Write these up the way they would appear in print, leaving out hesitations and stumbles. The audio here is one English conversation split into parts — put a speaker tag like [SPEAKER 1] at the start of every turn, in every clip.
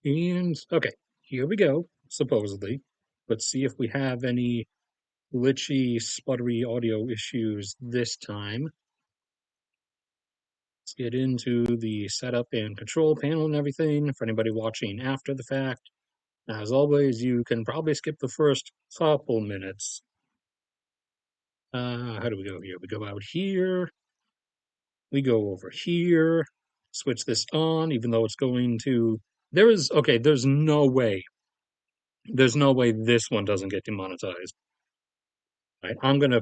[SPEAKER 1] And okay, here we go, supposedly. Let's see if we have any glitchy, sputtery audio issues this time. Let's get into the setup and control panel and everything for anybody watching after the fact. As always, you can probably skip the first couple minutes. How do we go here? We go out here. We go over here. Switch this on, even though it's going to. Okay, there's no way. There's no way this one doesn't get demonetized. Right? I'm going to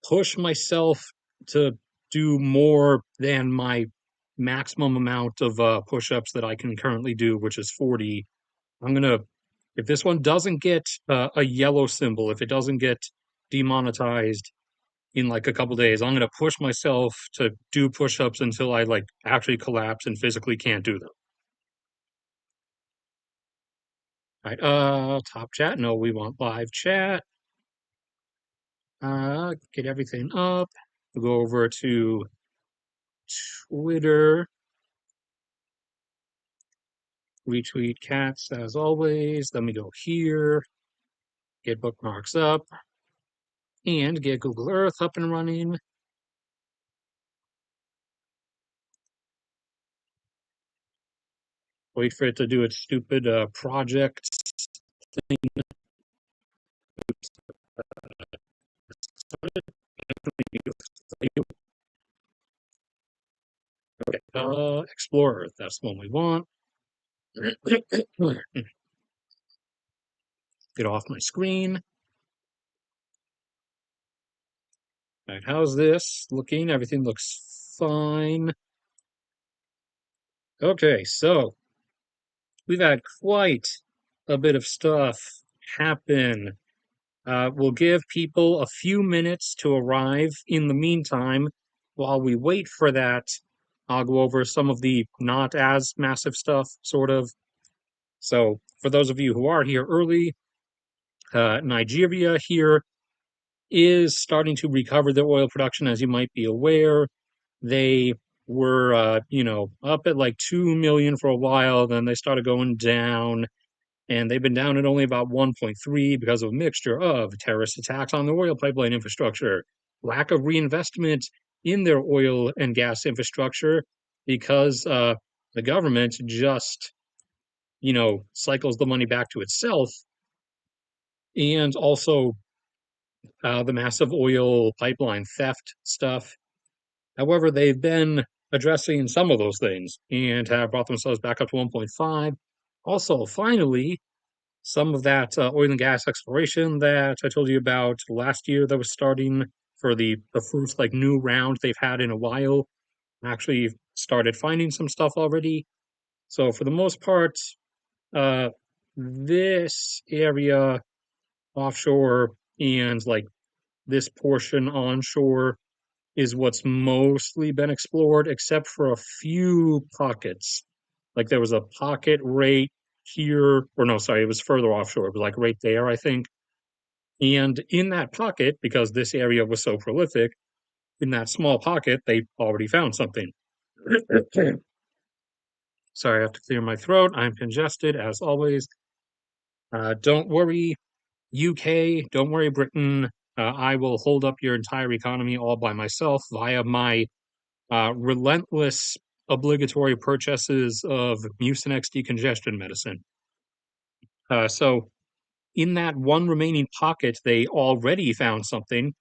[SPEAKER 1] push myself to do more than my maximum amount of push-ups that I can currently do, which is 40. I'm gonna, if this one doesn't get a yellow symbol, if it doesn't get demonetized in like a couple days, I'm gonna push myself to do push-ups until I like actually collapse and physically can't do them. All right, top chat. No, we want live chat. Get everything up. We'll go over to Twitter. Retweet cats as always. Then we go here, get bookmarks up, and get Google Earth up and running. Wait for it to do its stupid project thing. Okay, Explore Earth, that's the one we want. Get off my screen. All right, how's this looking? Everything looks fine. Okay, so we've had quite a bit of stuff happen. We'll give people a few minutes to arrive. In the meantime, while we wait for that, I'll go over some of the not as massive stuff, sort of. So, for those of you who are here early, Nigeria here is starting to recover their oil production, as you might be aware. They were, up at like 2 million for a while, then they started going down, and they've been down at only about 1.3 because of a mixture of terrorist attacks on the oil pipeline infrastructure, lack of reinvestment in their oil and gas infrastructure because the government just, cycles the money back to itself, and also the massive oil pipeline theft stuff. However, they've been addressing some of those things and have brought themselves back up to 1.5. Also, finally, some of that oil and gas exploration that I told you about last year that was starting for the first like new round they've had in a while actually started finding some stuff already. So for the most part, uh, this area offshore and like this portion onshore is what's mostly been explored, except for a few pockets. Like there was a pocket right here, or no, sorry, it was further offshore. It was like right there, I think. And in that pocket, because this area was so prolific, in that small pocket, they already found something. Sorry, I have to clear my throat. I'm congested as always. Don't worry, UK. Don't worry, Britain. I will hold up your entire economy all by myself via my relentless obligatory purchases of Mucinex decongestion medicine. So, in that one remaining pocket, they already found something,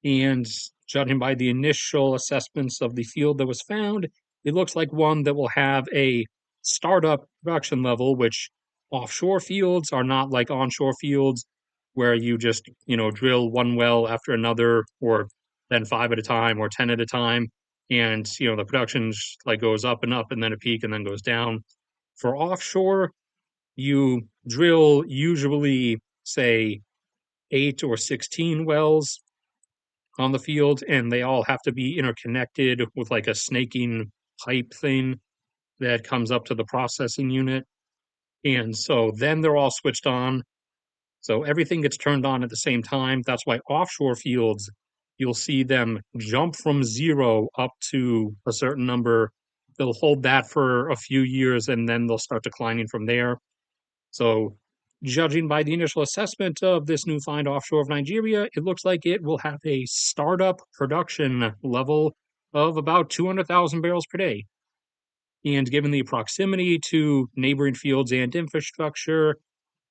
[SPEAKER 1] and judging by the initial assessments of the field that was found, it looks like one that will have a startup production level, which offshore fields are not like onshore fields where you just, drill one well after another, or then five at a time or 10 at a time. And, the production like goes up and up and then a peak and then goes down. For offshore, you drill usually, say, 8 or 16 wells on the field, and they all have to be interconnected with like a snaking pipe thing that comes up to the processing unit. And so then they're all switched on. So everything gets turned on at the same time. That's why offshore fields, you'll see them jump from 0 up to a certain number they'll hold that for a few years and then they'll start declining from there. So, judging by the initial assessment of this new find offshore of Nigeria, it looks like it will have a startup production level of about 200,000 barrels per day. And given the proximity to neighboring fields and infrastructure,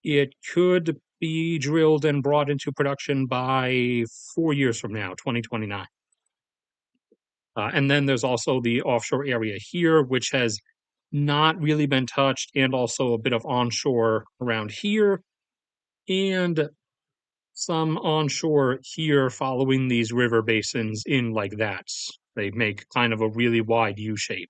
[SPEAKER 1] it could be drilled and brought into production by 4 years from now, 2029. And then there's also the offshore area here, which has not really been touched, and also a bit of onshore around here, and some onshore here following these river basins in like that. They make kind of a really wide U shape.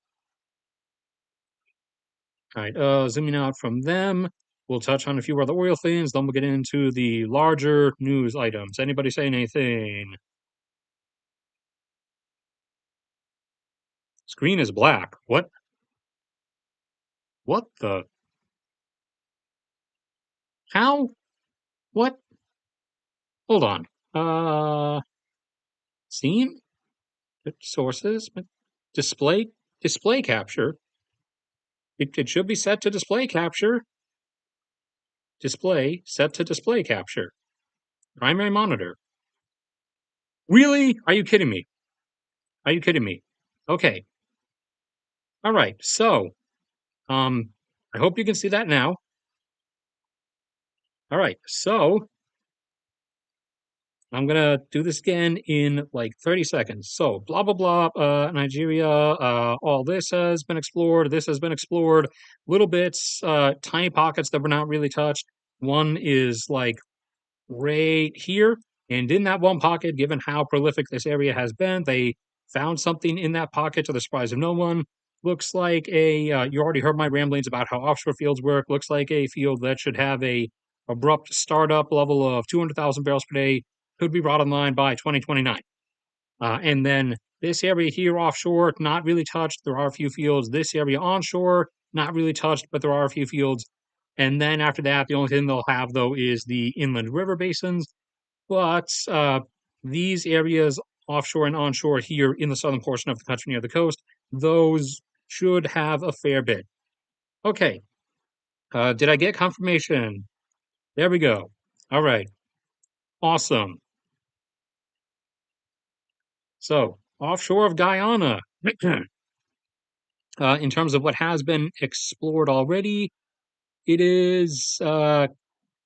[SPEAKER 1] All right, zooming out from them, we'll touch on a few other oil things, then we'll get into the larger news items. Anybody saying anything? Screen is black. What? What the? How? What? Hold on. Scene? Sources? Display? Display capture? It should be set to display capture. Display, set to display capture. Primary monitor. Really? Are you kidding me? Are you kidding me? Okay. All right. So, I hope you can see that now. All right. So, I'm gonna do this again in like 30 seconds. So, blah blah blah. Nigeria. All this has been explored. This has been explored. Little bits. Tiny pockets that were not really touched. One is like right here. And in that one pocket, given how prolific this area has been, they found something in that pocket to the surprise of no one. Looks like you already heard my ramblings about how offshore fields work. Looks like a field that should have a abrupt startup level of 200,000 barrels per day, could be brought online by 2029. And then this area here offshore, not really touched. There are a few fields. This area onshore, not really touched, but there are a few fields. And then after that, the only thing they'll have, though, is the inland river basins. But these areas offshore and onshore here in the southern portion of the country near the coast, those should have a fair bit. Okay. Did I get confirmation? There we go. All right. Awesome. So, offshore of Guyana, in terms of what has been explored already, it is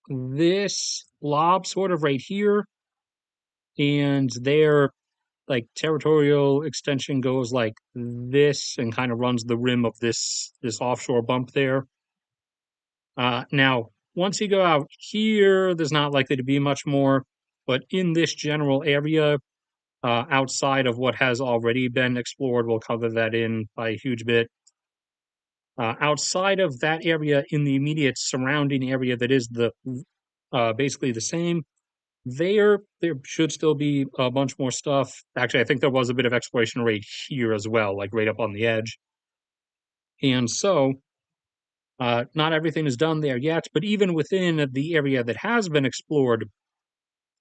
[SPEAKER 1] this lob sort of right here, and their like territorial extension goes like this and kind of runs the rim of this offshore bump there. Now, once you go out here, there's not likely to be much more, but in this general area, outside of what has already been explored, we'll cover that in by a huge bit. Outside of that area, in the immediate surrounding area that is the basically the same, there should still be a bunch more stuff. Actually, I think there was a bit of exploration right here as well, like right up on the edge. And so, not everything is done there yet, but even within the area that has been explored,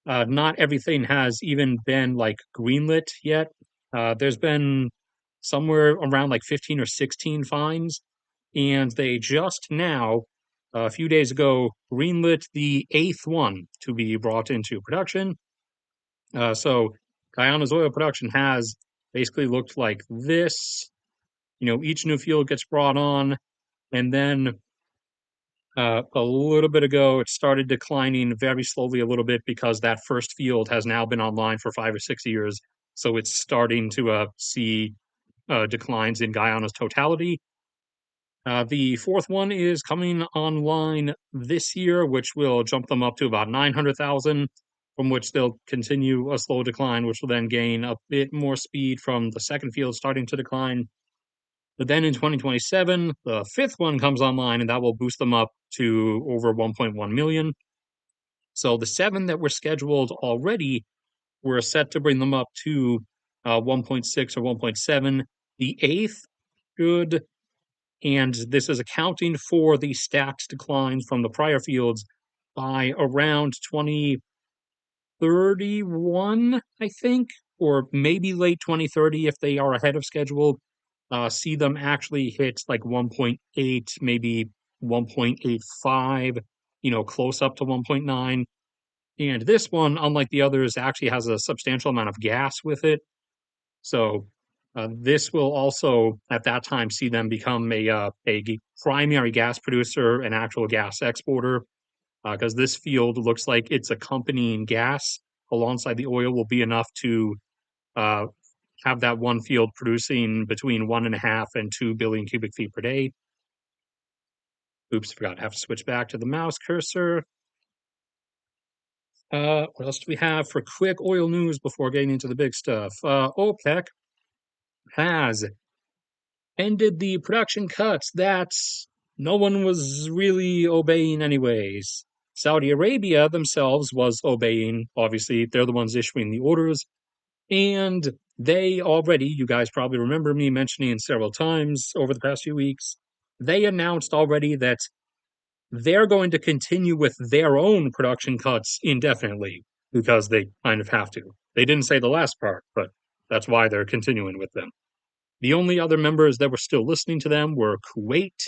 [SPEAKER 1] not everything has even been like greenlit yet. There's been somewhere around like 15 or 16 finds, and they just now, a few days ago, greenlit the eighth one to be brought into production. So Guyana's oil production has basically looked like this. Each new field gets brought on, and then a little bit ago, it started declining very slowly a little bit because that first field has now been online for 5 or 6 years. So it's starting to see declines in Guyana's totality. The fourth one is coming online this year, which will jump them up to about 900,000, from which they'll continue a slow decline, which will then gain a bit more speed from the second field starting to decline. But then in 2027, the fifth one comes online, and that will boost them up to over 1.1 million. So the seven that were scheduled already were set to bring them up to 1.6 or 1.7. The eighth should, and this is accounting for the stacked declines from the prior fields, by around 2031, I think, or maybe late 2030 if they are ahead of schedule. see them actually hit like 1.8, maybe 1.85, close up to 1.9. And this one, unlike the others, actually has a substantial amount of gas with it. So this will also, at that time, see them become a primary gas producer, an actual gas exporter, because this field looks like its accompanying gas alongside the oil will be enough to uh, have that one field producing between 1.5 and 2 billion cubic feet per day. Oops, forgot. I have to switch back to the mouse cursor. What else do we have for quick oil news before getting into the big stuff? OPEC has ended the production cuts that no one was really obeying anyways. Saudi Arabia themselves was obeying. Obviously, they're the ones issuing the orders. And they already, you guys probably remember me mentioning several times over the past few weeks, they announced already that they're going to continue with their own production cuts indefinitely because they kind of have to. They didn't say the last part, but that's why they're continuing with them. The only other members that were still listening to them were Kuwait,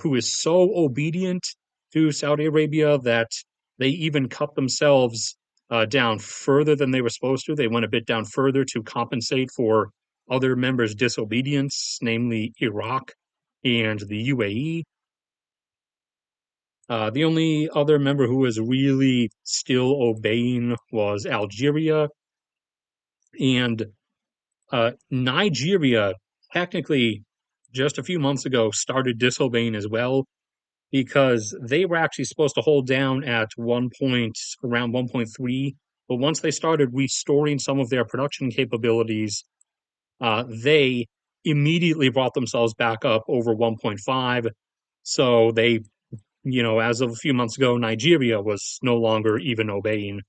[SPEAKER 1] who is so obedient to Saudi Arabia that they even cut themselves down further than they were supposed to. They went a bit down further to compensate for other members' disobedience, namely Iraq and the UAE. The only other member who was really still obeying was Algeria, and Nigeria, technically, just a few months ago, started disobeying as well because they were actually supposed to hold down at one point around 1.3. But once they started restoring some of their production capabilities, they immediately brought themselves back up over 1.5. So they, as of a few months ago, Nigeria was no longer even obeying.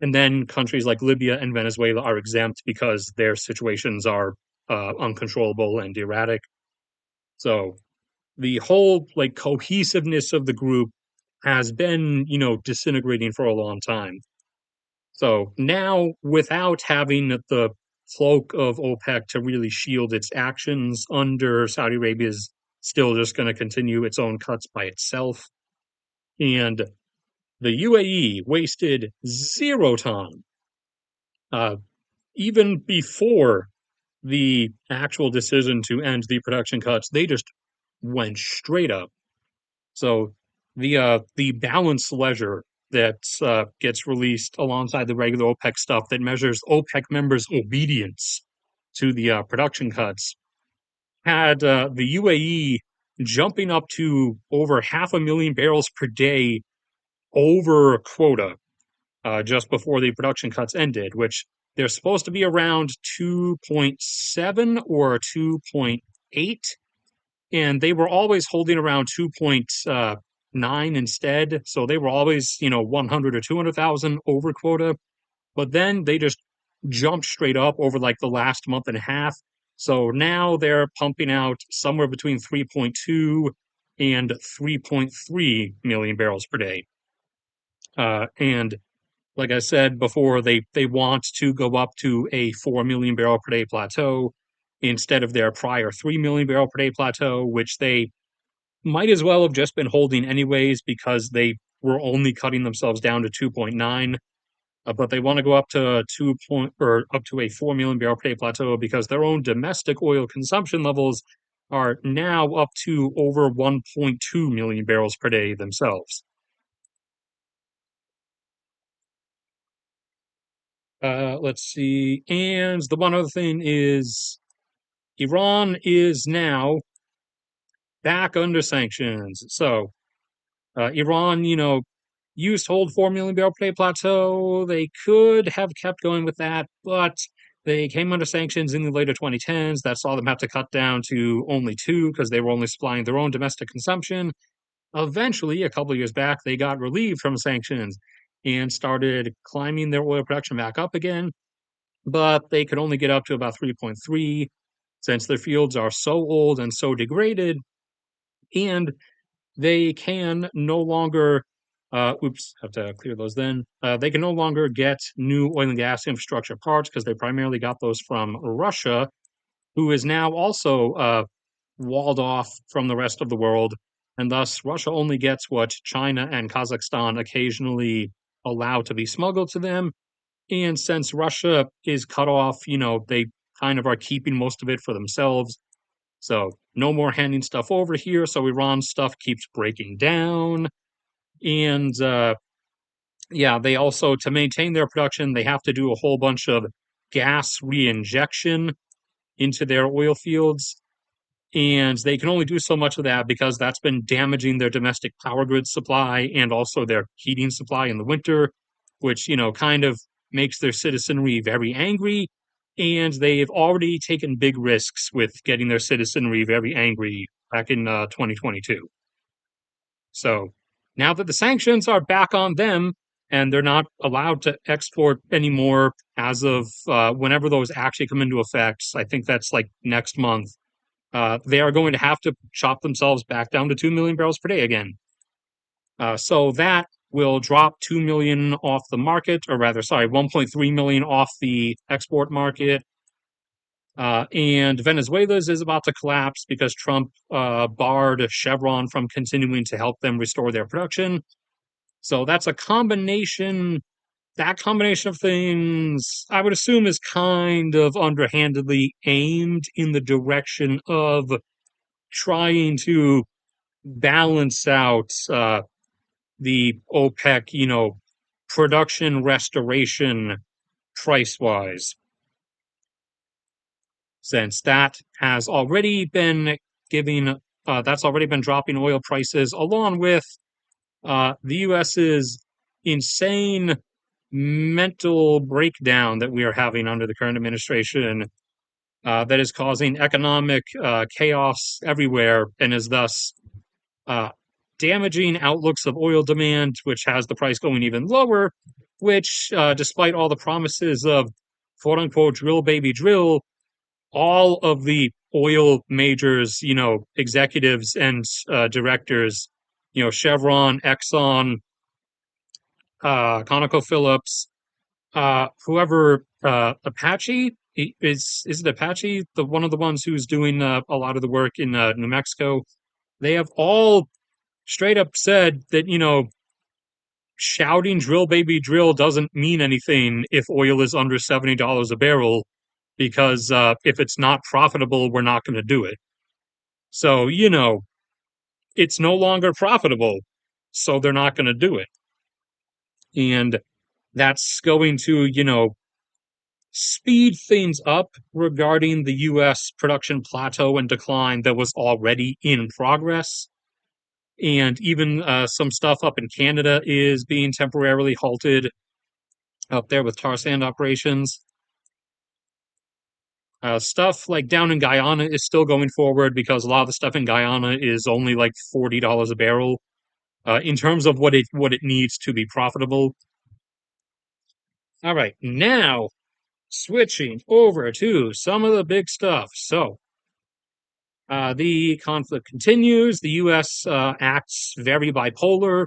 [SPEAKER 1] And then countries like Libya and Venezuela are exempt because their situations are uncontrollable and erratic. So the whole like cohesiveness of the group has been, disintegrating for a long time. So now, without having the cloak of OPEC to really shield its actions under Saudi Arabia is still just going to continue its own cuts by itself. And the UAE wasted zero time, uh, even before the actual decision to end the production cuts. They just went straight up. So the balanced ledger that gets released alongside the regular OPEC stuff that measures OPEC members' obedience to the production cuts had the UAE jumping up to over 500,000 barrels per day over quota just before the production cuts ended, which they're supposed to be around 2.7 or 2.8, and they were always holding around 2.9 instead. So they were always, 100 or 200,000 over quota. But then they just jumped straight up over like the last month and a half. So now they're pumping out somewhere between 3.2 and 3.3 million barrels per day. And like I said before, they want to go up to a 4 million barrel per day plateau instead of their prior 3 million barrel per day plateau, which they might as well have just been holding anyways because they were only cutting themselves down to 2.9. But they want to go up to up to a 4 million barrel per day plateau because their own domestic oil consumption levels are now up to over 1.2 million barrels per day themselves. Let's see. And the one other thing is Iran is now back under sanctions. So Iran, used to hold 4 million barrel per day plateau. They could have kept going with that, but they came under sanctions in the later 2010s. That saw them have to cut down to only 2 because they were only supplying their own domestic consumption. Eventually, a couple of years back, they got relieved from sanctions and started climbing their oil production back up again, but they could only get up to about 3.3 since their fields are so old and so degraded, and they can no longer have to clear those then. They can no longer get new oil and gas infrastructure parts because they primarily got those from Russia. who is now also walled off from the rest of the world, and thus Russia only gets what China and Kazakhstan occasionally allow to be smuggled to them. And since Russia is cut off, they kind of are keeping most of it for themselves. So no more handing stuff over here. So Iran's stuff keeps breaking down. And yeah, they also, to maintain their production, they have to do a whole bunch of gas reinjection into their oil fields. And they can only do so much of that because that's been damaging their domestic power grid supply and also their heating supply in the winter, which, kind of makes their citizenry very angry. And they've already taken big risks with getting their citizenry very angry back in 2022. So now that the sanctions are back on them and they're not allowed to export anymore as of whenever those actually come into effect, I think that's like next month, they are going to have to chop themselves back down to 2 million barrels per day again. So that will drop 2 million off the market, or rather, sorry, 1.3 million off the export market. And Venezuela's is about to collapse because Trump barred Chevron from continuing to help them restore their production. So that's a combination. That combination of things, I would assume, is kind of underhandedly aimed in the direction of trying to balance out the OPEC, production restoration price wise, since that has already been giving, that's already been dropping oil prices along with the US's insane mental breakdown that we are having under the current administration that is causing economic chaos everywhere and is thus uh, damaging outlooks of oil demand, which has the price going even lower, which, despite all the promises of quote unquote drill baby drill, all of the oil majors, executives and directors, Chevron, Exxon, ConocoPhillips, whoever, Apache, is it Apache, the one of the ones who's doing a lot of the work in New Mexico? They have all straight up said that, shouting drill baby drill doesn't mean anything if oil is under $70 a barrel because if it's not profitable, we're not going to do it. So, it's no longer profitable, so they're not going to do it. And that's going to, speed things up regarding the US production plateau and decline that was already in progress. And even some stuff up in Canada is being temporarily halted up there with tar sand operations. Stuff like down in Guyana is still going forward because a lot of the stuff in Guyana is only like $40 a barrel in terms of what it needs to be profitable. All right, now switching over to some of the big stuff. So the conflict continues. The U.S. Acts very bipolar.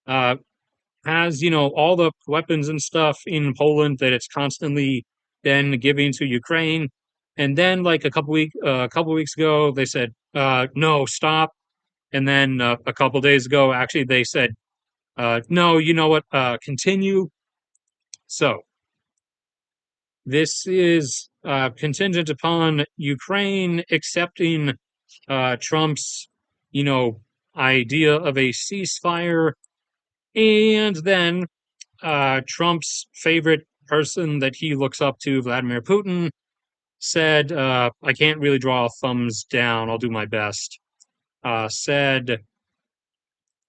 [SPEAKER 1] Has all the weapons and stuff in Poland that it's constantly been giving to Ukraine, and then like a couple weeks ago they said no, stop, and then a couple days ago actually they said no, you know what, continue. So this is contingent upon Ukraine accepting Trump's idea of a ceasefire, and then Trump's favorite person that he looks up to, Vladimir Putin, said, I can't really draw a thumbs down, I'll do my best, said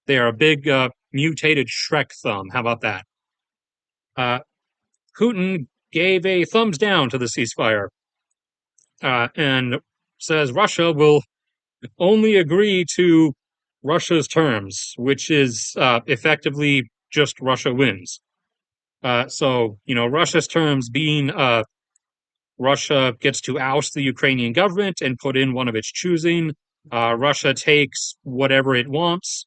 [SPEAKER 1] they are a big mutated Shrek thumb. How about that? Uh, Putin gave a thumbs down to the ceasefire and says Russia will only agree to Russia's terms, which is effectively just Russia wins. So, Russia's terms being Russia gets to oust the Ukrainian government and put in one of its choosing. Russia takes whatever it wants.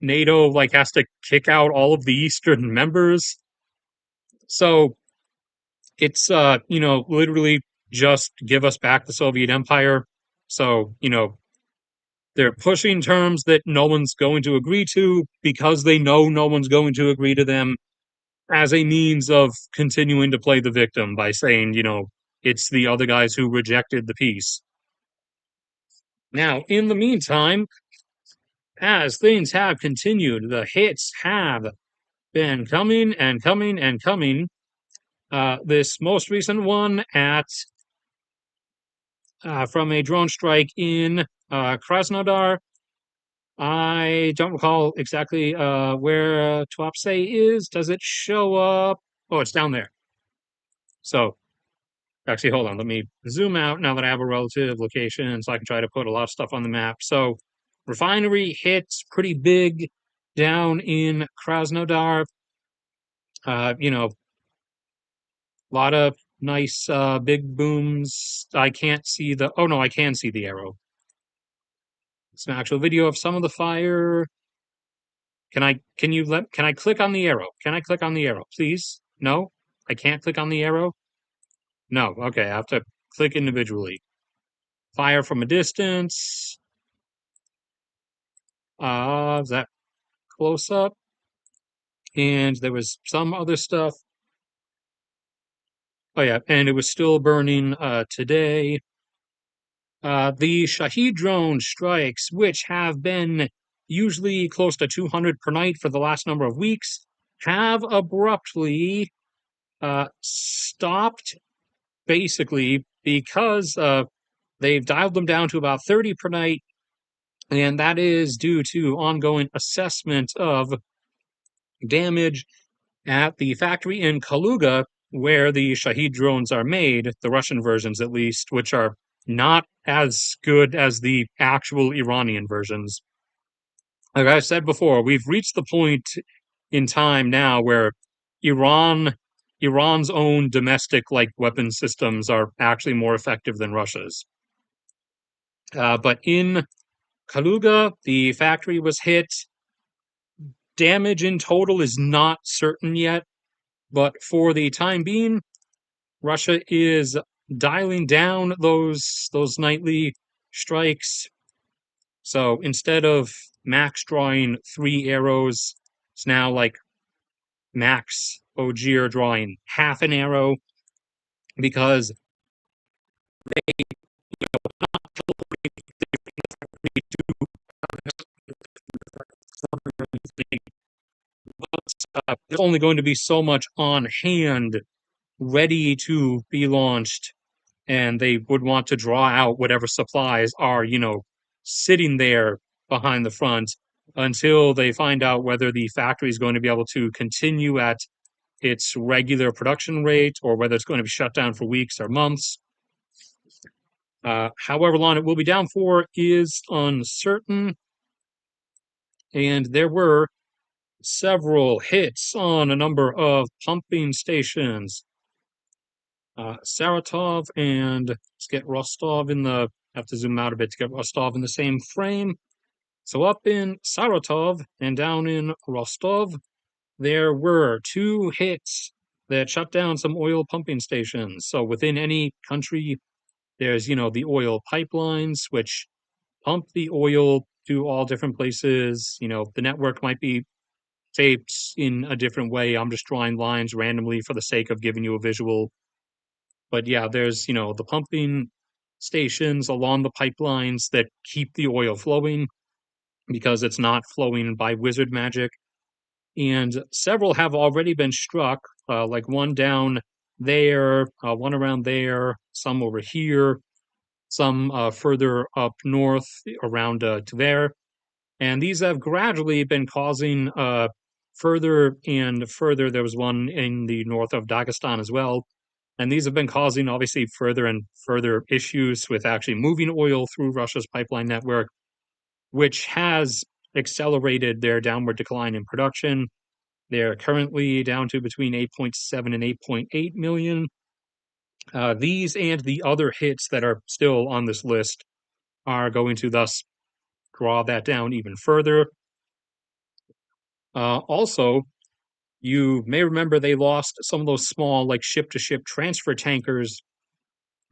[SPEAKER 1] NATO has to kick out all of the Eastern members. So it's literally just give us back the Soviet Empire. So, they're pushing terms that no one's going to agree to because they know no one's going to agree to them as a means of continuing to play the victim by saying, it's the other guys who rejected the peace. Now, in the meantime, as things have continued, the hits have been coming and coming and coming. This most recent one at from a drone strike in Krasnodar. I don't recall exactly where Tuapse is. Does it show up? Oh, it's down there. So, actually, hold on. Let me zoom out now that I have a relative location so I can try to put a lot of stuff on the map. So, refinery hits pretty big down in Krasnodar. A lot of nice big booms. I can't see the. Oh no, I can see the arrow. Some actual video of some of the fire. Can I click on the arrow? Can I click on the arrow, please? No? I can't click on the arrow? No. Okay, I have to click individually. Fire from a distance. Is that close up? And there was some other stuff. Oh yeah, and it was still burning today. The Shahid drone strikes, which have been usually close to 200 per night for the last number of weeks, have abruptly stopped basically because they've dialed them down to about 30 per night, and that is due to ongoing assessment of damage at the factory in Kaluga where the Shahid drones are made, the Russian versions at least, which are not as good as the actual Iranian versions. Like I said before, we've reached the point in time now where Iran Iran's own domestic like weapon systems are actually more effective than Russia's. But in Kaluga, the factory was hit. Damage in total is not certain yet, but for the time being, Russia is dialing down those nightly strikes. So instead of max drawing 3 arrows, it's now like max Ogier drawing half an arrow because there's only going to be so much on hand ready to be launched, and they would want to draw out whatever supplies are, sitting there behind the front until they find out whether the factory is going to be able to continue at its regular production rate or whether it's going to be shut down for weeks or months. However long it will be down for is uncertain, and there were several hits on a number of pumping stations. Saratov and let's get Rostov in the, have to zoom out a bit to get Rostov in the same frame. So up in Saratov and down in Rostov, there were 2 hits that shut down some oil pumping stations. So within any country, there's, the oil pipelines, which pump the oil to all different places. The network might be shaped in a different way. I'm just drawing lines randomly for the sake of giving you a visual. But yeah, there's, the pumping stations along the pipelines that keep the oil flowing because it's not flowing by wizard magic. And several have already been struck, like one down there, one around there, some over here, some further up north around to there. And these have gradually been causing further and further. There was one in the north of Dagestan as well. And these have been causing obviously further and further issues with actually moving oil through Russia's pipeline network, which has accelerated their downward decline in production. They're currently down to between 8.7 and 8.8 million. These and the other hits that are still on this list are going to thus draw that down even further. Also, you may remember they lost some of those small, like ship to ship transfer tankers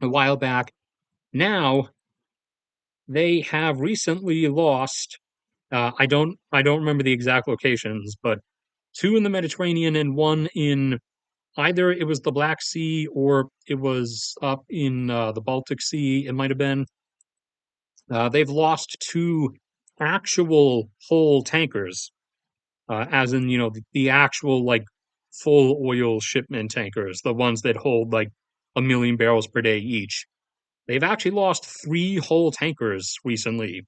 [SPEAKER 1] a while back. Now they have recently lost. I don't remember the exact locations, but two in the Mediterranean and one in either it was the Black Sea or it was up in the Baltic Sea. It might have been. They've lost two actual whole tankers, as in the actual like full oil shipment tankers, the ones that hold like 1 million barrels per day each. They've actually lost three whole tankers recently.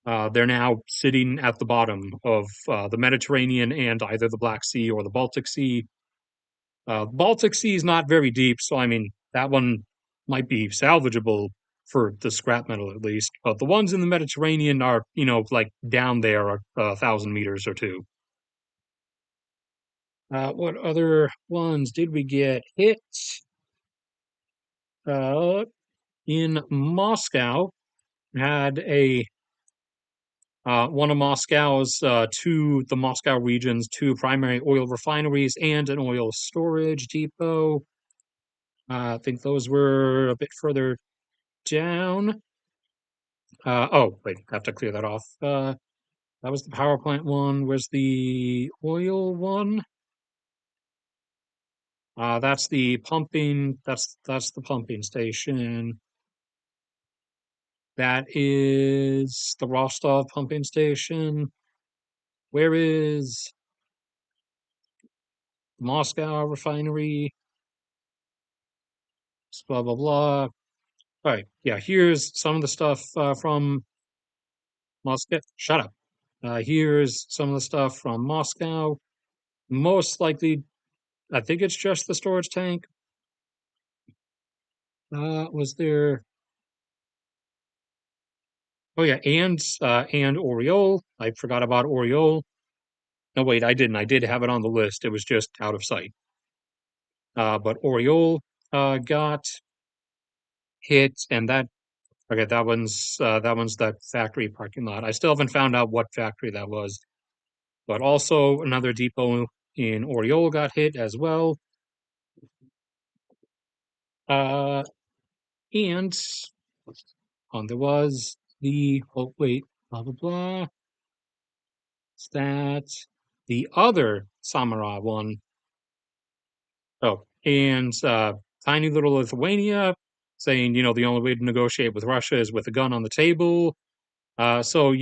[SPEAKER 1] They're now sitting at the bottom of the Mediterranean and either the Black Sea or the Baltic Sea. Baltic Sea is not very deep, so I mean that one might be salvageable for the scrap metal at least. But the ones in the Mediterranean are, like down there a thousand meters or two. What other ones did we get hit? Uh, in Moscow, had a one of Moscow's the Moscow region's two primary oil refineries and an oil storage depot. I think those were a bit further down. Oh, wait, I have to clear that off. That was the power plant one. Where's the oil one? That's the pumping. That's the pumping station. That is the Rostov pumping station. Where is Moscow refinery? Blah blah blah. All right, yeah. Here's some of the stuff from Moscow. Shut up. Here's some of the stuff from Moscow. Most likely, I think it's just the storage tank. Was there? Oh yeah, and Oriole. I forgot about Oriole. No, wait, I didn't. I did have it on the list. It was just out of sight. But Oriole got hit, and that okay, that one's that factory parking lot. I still haven't found out what factory that was. But also another depot in Oriole got hit as well. Uh, and there was the oh wait, blah blah blah. Is that the other Samara one? Oh, and tiny little Lithuania saying, the only way to negotiate with Russia is with a gun on the table. So,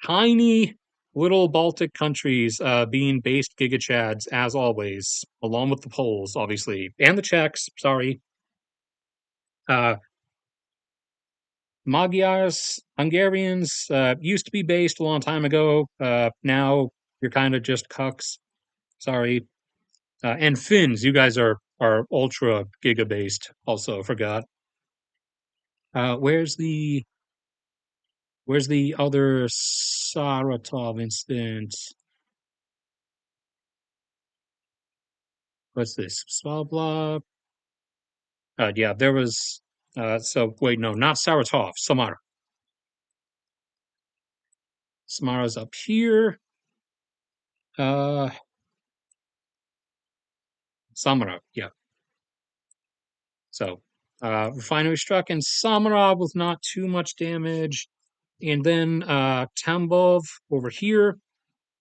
[SPEAKER 1] tiny little Baltic countries being based gigachads as always, along with the Poles, obviously, and the Czechs. Sorry. Uh, Magyars, Hungarians used to be based a long time ago. Now you're kind of just cucks. Sorry. And Finns, you guys are ultra giga based. Also, forgot. Uh, where's the where's the other Saratov instance? What's this? Blah blah. Yeah, there was. So wait, no, not Saratov. Samara. Samara's up here. Uh, Samara. Yeah. So refinery struck in Samara with not too much damage, and then Tambov over here.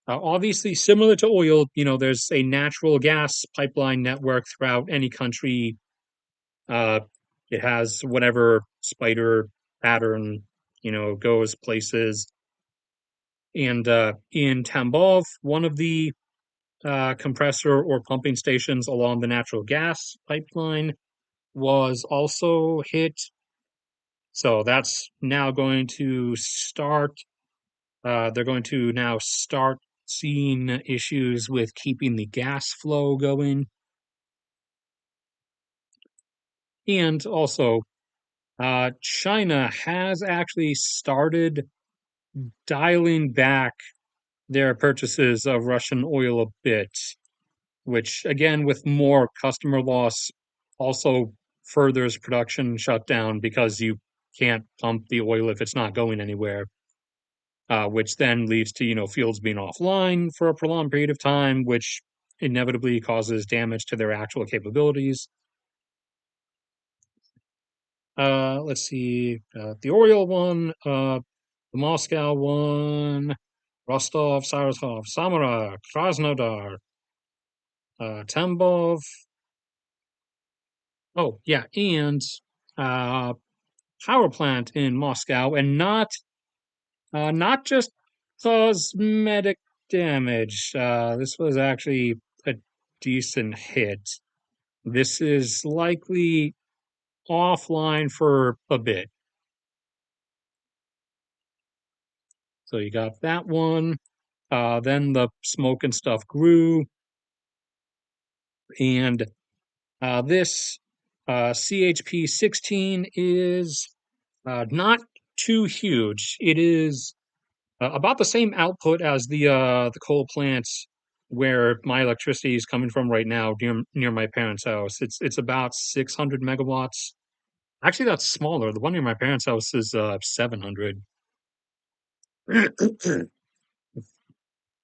[SPEAKER 1] Obviously, similar to oil, there's a natural gas pipeline network throughout any country. Uh, it has whatever spider pattern, goes places. And in Tambov, one of the compressor or pumping stations along the natural gas pipeline was also hit. So that's now going to start. They're going to now start seeing issues with keeping the gas flow going. And also, China has actually started dialing back their purchases of Russian oil a bit, which, again, with more customer loss, also furthers production shutdown because you can't pump the oil if it's not going anywhere. Which then leads to fields being offline for a prolonged period of time, which inevitably causes damage to their actual capabilities. Let's see. The Oriole one, the Moscow one, Rostov, Saratov, Samara, Krasnodar, Tambov. Oh, yeah, and uh, power plant in Moscow, and not just cosmetic damage. This was actually a decent hit. This is likely offline for a bit. So you got that one. Then the smoke and stuff grew, and this CHP 16 is not too huge. It is about the same output as the coal plants where my electricity is coming from right now near my parents' house. It's about 600 megawatts. Actually, that's smaller. The one near my parents' house is 700. At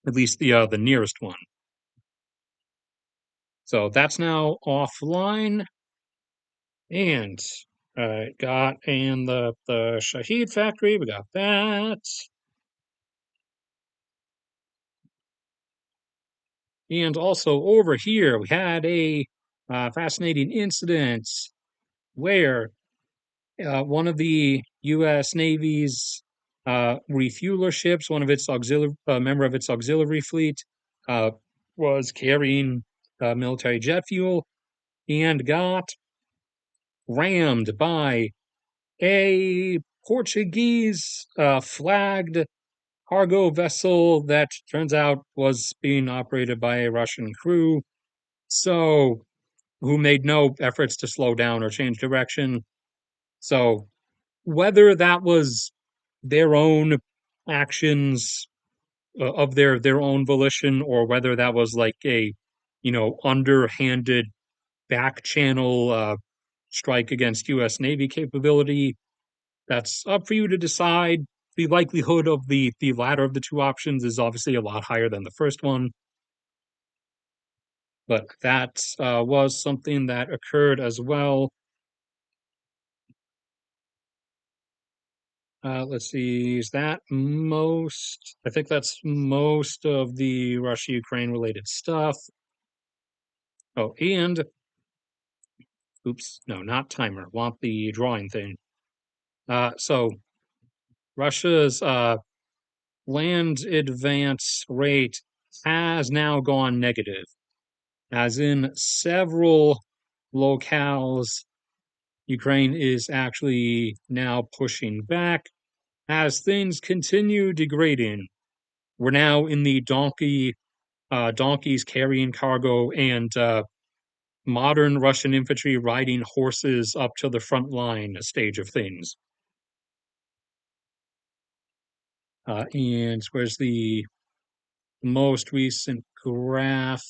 [SPEAKER 1] least the nearest one. So that's now offline, and got and the Shahid factory. We got that, and also over here we had a fascinating incident where one of the U.S. Navy's refueler ships, one of its auxiliary member of its auxiliary fleet, uh, was carrying military jet fuel and got rammed by a Portuguese flagged cargo vessel that turns out was being operated by a Russian crew. So, who made no efforts to slow down or change direction. So, whether that was their own actions of their own volition, or whether that was like a underhanded back channel strike against U.S. Navy capability, that's up for you to decide. The likelihood of the latter of the two options is obviously a lot higher than the first one, but that was something that occurred as well. Let's see, is that most? I think that's most of the Russia-Ukraine related stuff. Oh, and oops, no, not timer. Want the drawing thing. So Russia's land advance rate has now gone negative, as in several locales, Ukraine is actually now pushing back as things continue degrading. We're now in the donkeys carrying cargo and modern Russian infantry riding horses up to the front line stage of things. And where's the most recent graph?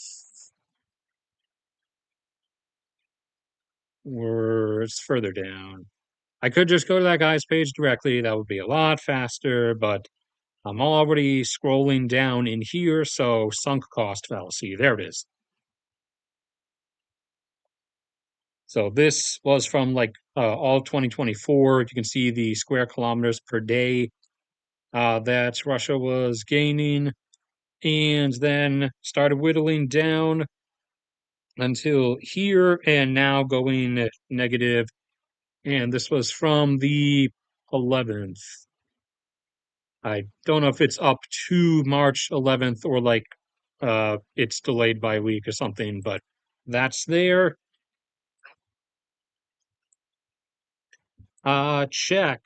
[SPEAKER 1] Where it's further down. I could just go to that guy's page directly. That would be a lot faster, but I'm already scrolling down in here, so sunk cost fallacy. There it is. So this was from like all 2024. You can see the square kilometers per day that Russia was gaining, and then started whittling down until here, and now going negative. And this was from the 11th. I don't know if it's up to March 11th or like it's delayed by a week or something, but that's there. Check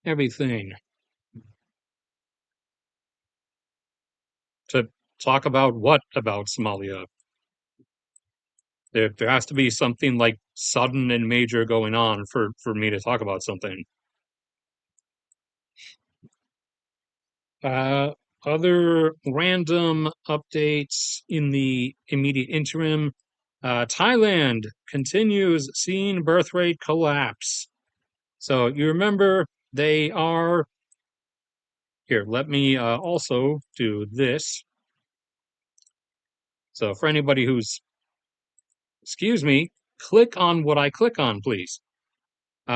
[SPEAKER 1] everything to talk about what about Somalia. There has to be something like sudden and major going on for me to talk about something. Uh, Other random updates in the immediate interim. Thailand continues seeing birth rate collapse. So you remember they are here. Let me also do this. So for anybody who's, excuse me, click on what I click on, please.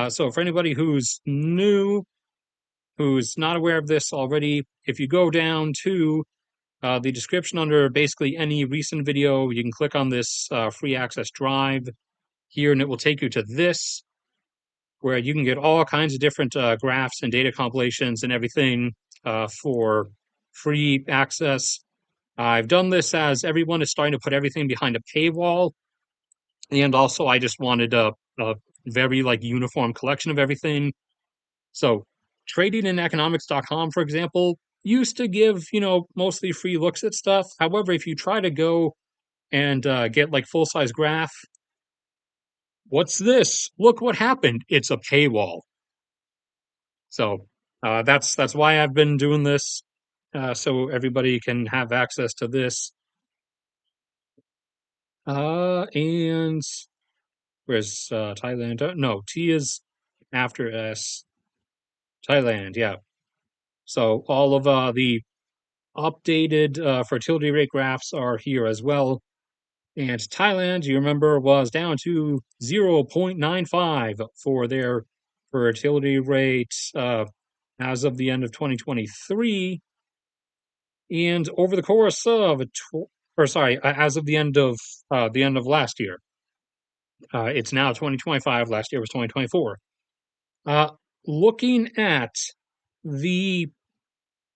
[SPEAKER 1] So for anybody who's new, who's not aware of this already, if you go down to the description under basically any recent video, you can click on this free access drive here, and it will take you to this, where you can get all kinds of different graphs and data compilations and everything for free access. I've done this as everyone is starting to put everything behind a paywall, and also I just wanted a very like uniform collection of everything. So tradingandeconomics.com, for example, used to give, mostly free looks at stuff. However, if you try to go and get like full size graph, what's this? Look what happened. It's a paywall. So that's why I've been doing this, so everybody can have access to this. And where's Thailand? No, T is after S. Thailand, yeah. So all of the updated fertility rate graphs are here as well. And Thailand, you remember, was down to 0.95 for their fertility rate as of the end of 2023. And over the course of, as of the end of last year, it's now 2025. Last year was 2024. Uh, Looking at the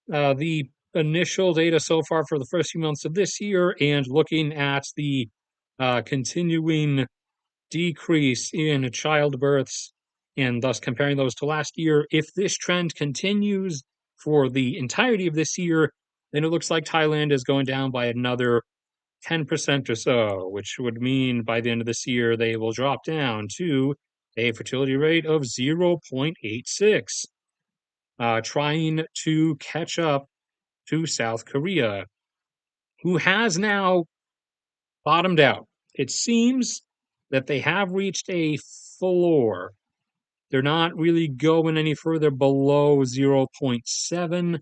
[SPEAKER 1] the initial data so far for the first few months of this year, and looking at the continuing decrease in childbirths, and thus comparing those to last year, if this trend continues for the entirety of this year, then it looks like Thailand is going down by another 10% or so, which would mean by the end of this year, they will drop down to a fertility rate of 0.86, trying to catch up to South Korea, who has now bottomed out. It seems that they have reached a floor. They're not really going any further below 0.7.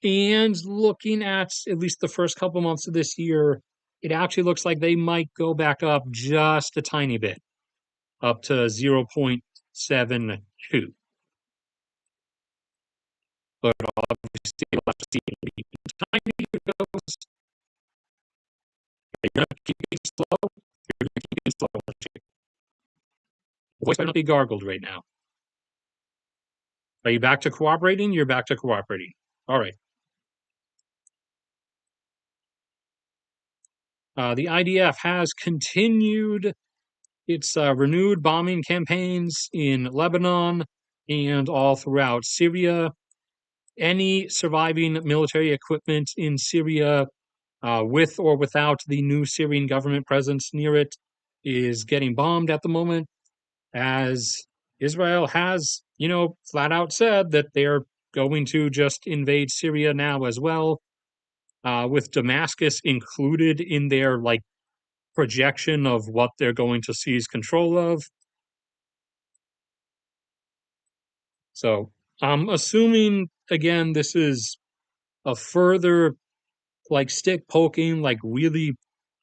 [SPEAKER 1] And looking at least the first couple months of this year, it actually looks like they might go back up just a tiny bit, up to 0.72. But obviously, we'll have to see how tiny it goes. You're going to keep it slow. You're going to keep it slow. Voice might not be gargled right now. Are you back to cooperating? You're back to cooperating. All right. The IDF has continued its renewed bombing campaigns in Lebanon and all throughout Syria. Any surviving military equipment in Syria, with or without the new Syrian government presence near it, is getting bombed at the moment, as Israel has, flat out said that they're going to just invade Syria now as well, with Damascus included in their like projection of what they're going to seize control of. So I'm assuming again this is a further like stick poking, like really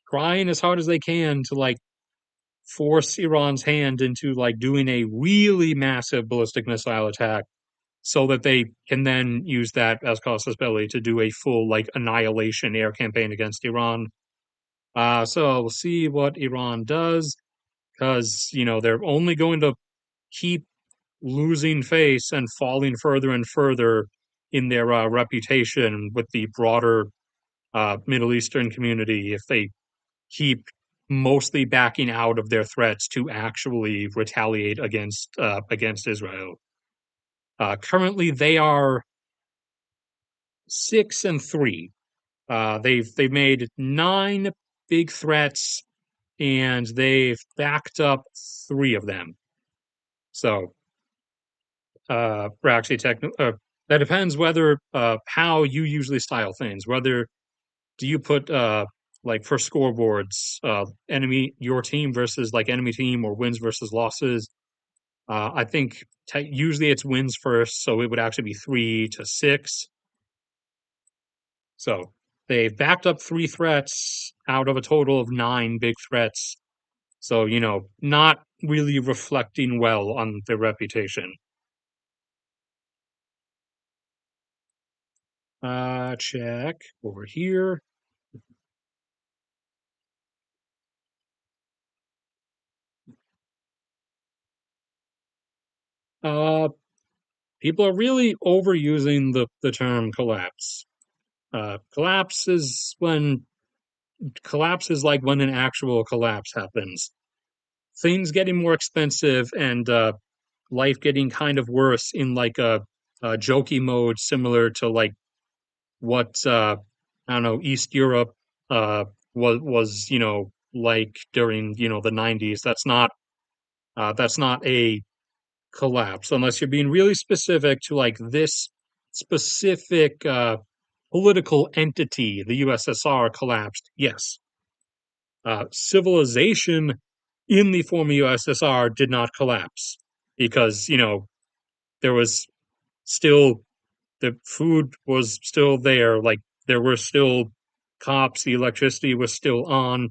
[SPEAKER 1] trying as hard as they can to like force Iran's hand into like doing a really massive ballistic missile attack, so that they can then use that as casus belli to do a full like annihilation air campaign against Iran. So we'll see what Iran does, because they're only going to keep losing face and falling further and further in their reputation with the broader Middle Eastern community if they keep mostly backing out of their threats to actually retaliate against Israel. Currently, they are 6-3. They've made 9 big threats, and they've backed up 3 of them. So, actually, that depends whether how you usually style things. Whether do you put like for scoreboards, your team versus like enemy team, or wins versus losses. I think usually it's wins first, so it would actually be 3-6. So they've backed up 3 threats out of a total of 9 big threats. So, not really reflecting well on their reputation. Check over here. Uh, People are really overusing the term collapse. Collapse is when collapse is like when an actual collapse happens. Things getting more expensive and life getting kind of worse in like a jokey mode, similar to like what I don't know, East Europe uh, was like during the 90s. That's not a collapse unless you're being really specific to like this specific political entity, the USSR collapsed. Yes, civilization in the former USSR did not collapse because there was still the food was still there. Like there were still cops, the electricity was still on.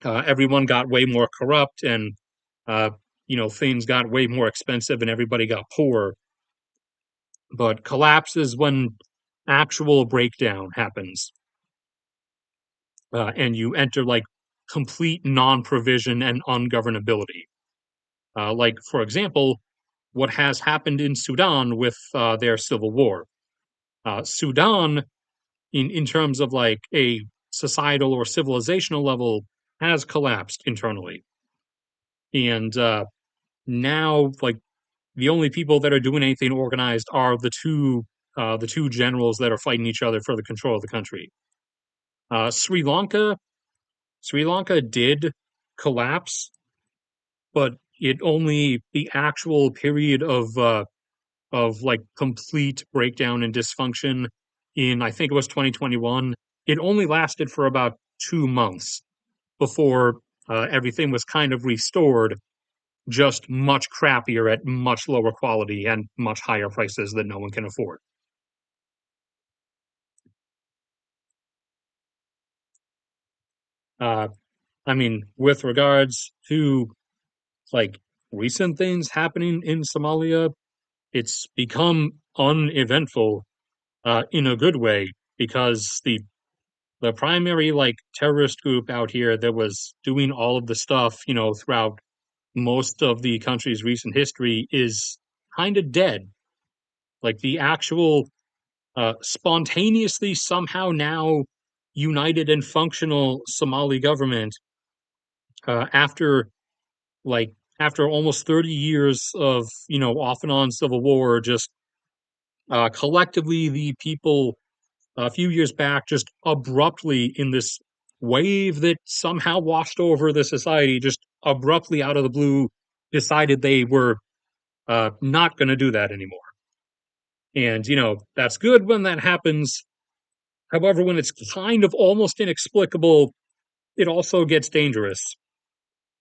[SPEAKER 1] Everyone got way more corrupt, and uh, things got way more expensive, and everybody got poor. But collapse is when actual breakdown happens, and you enter like complete non-provision and ungovernability. Like for example, what has happened in Sudan with their civil war. Sudan in terms of like a societal or civilizational level has collapsed internally, and now like the only people that are doing anything organized are the two generals that are fighting each other for the control of the country. Sri Lanka did collapse, but it only the actual period of like complete breakdown and dysfunction in I think it was 2021. It only lasted for about 2 months before everything was kind of restored, just much crappier at much lower quality and much higher prices that no one can afford. Uh, I mean, with regards to like recent things happening in Somalia, it's become uneventful in a good way because the primary like terrorist group out here that was doing all of the stuff, throughout most of the country's recent history is kind of dead. Like the actual spontaneously somehow now united and functional Somali government after like after almost 30 years of off and on civil war, just collectively the people a few years back just abruptly in this wave that somehow washed over the society, just abruptly out of the blue decided they were not going to do that anymore. And that's good when that happens. However, when it's kind of almost inexplicable, it also gets dangerous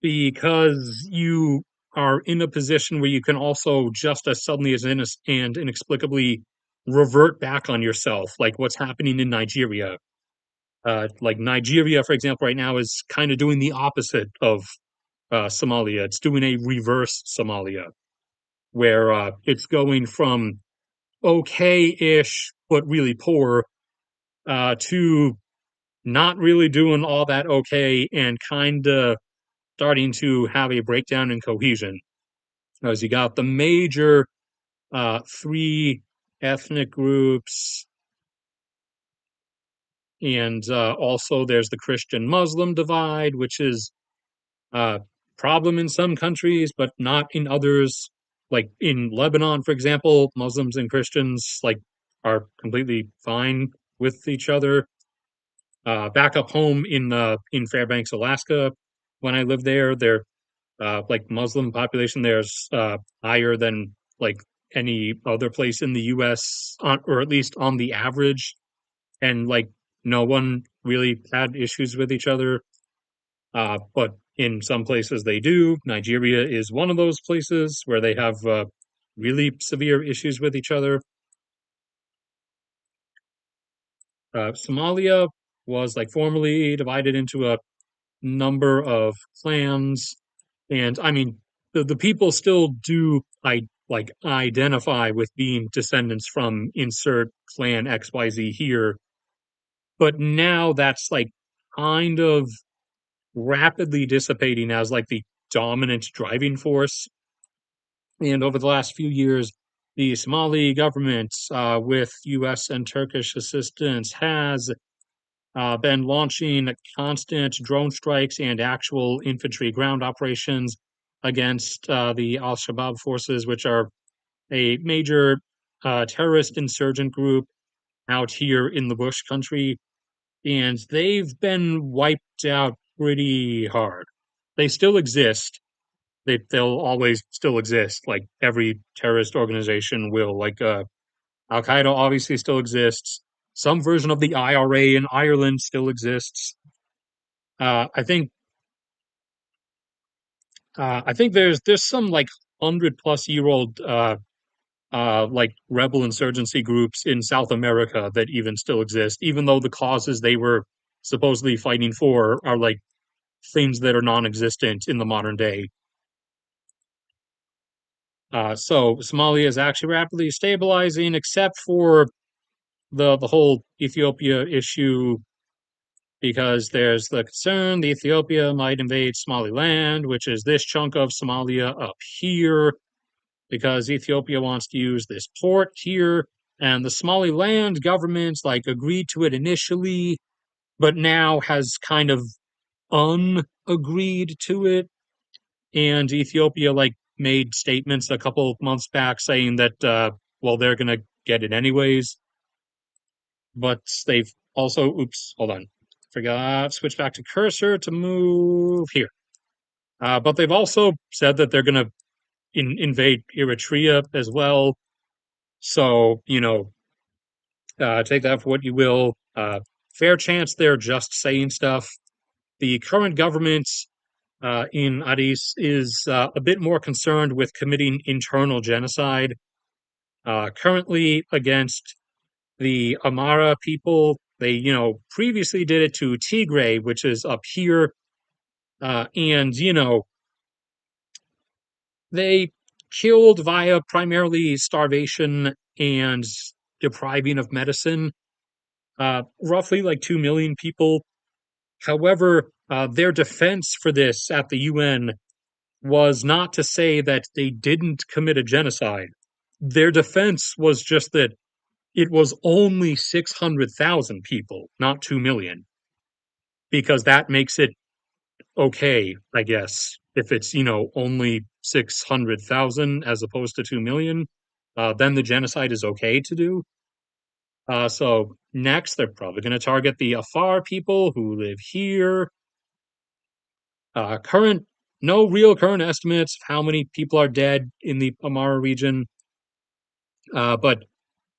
[SPEAKER 1] because you are in a position where you can also just as suddenly as and inexplicably revert back on yourself, like what's happening in Nigeria. Like Nigeria, for example, right now is kind of doing the opposite of Somalia. It's doing a reverse Somalia, where it's going from okay-ish but really poor to not really doing all that okay and kind of starting to have a breakdown in cohesion. As you got the major three ethnic groups, and also there's the Christian Muslim divide, which is a problem in some countries, but not in others. Like in Lebanon, for example, Muslims and Christians like are completely fine with each other. Back up home in Fairbanks, Alaska, when I lived there, like Muslim population there's higher than like any other place in the U.S. Or at least on the average, and like no one really had issues with each other. But in some places they do. Nigeria is one of those places where they have really severe issues with each other. Somalia was like formerly divided into number of clans, and I mean the people still do like identify with being descendants from insert clan XYZ here, but now that's like kind of rapidly dissipating as like the dominant driving force. And over the last few years, the Somali government, with US and Turkish assistance, has been launching constant drone strikes and actual infantry ground operations against the Al Shabaab forces, which are a major terrorist insurgent group out here in the Bush country. And they've been wiped out pretty hard. They still exist. They'll always still exist. Like every terrorist organization will. Like Al Qaeda obviously still exists. Some version of the IRA in Ireland still exists. I think there's some like 100+ year old like rebel insurgency groups in South America that even still exist, even though the causes they were supposedly fighting for are like things that are non-existent in the modern day. So Somalia is actually rapidly stabilizing, except for the whole Ethiopia issue, because there's the concern that Ethiopia might invade Somaliland, which is this chunk of Somalia up here, because Ethiopia wants to use this port here, and the Somaliland government like agreed to it initially, but now has kind of unagreed to it. And Ethiopia like made statements a couple of months back saying that well, they're gonna get it anyways, but they've also, oops, hold on, forgot, switch back to cursor to move here. But they've also said that they're gonna invade Eritrea as well. So, take that for what you will. Fair chance they're just saying stuff. The current government in Addis is a bit more concerned with committing internal genocide, currently against the Amara people. They, previously did it to Tigray, which is up here. And, they killed via primarily starvation and depriving of medicine, roughly like 2 million people. However, their defense for this at the UN was not to say that they didn't commit a genocide. Their defense was just that it was only 600,000 people, not 2 million, because that makes it okay, I guess. If it's, only 600,000 as opposed to 2 million, then the genocide is okay to do. So next, they're probably going to target the Afar people who live here. Current, no real current estimates of how many people are dead in the Amara region, but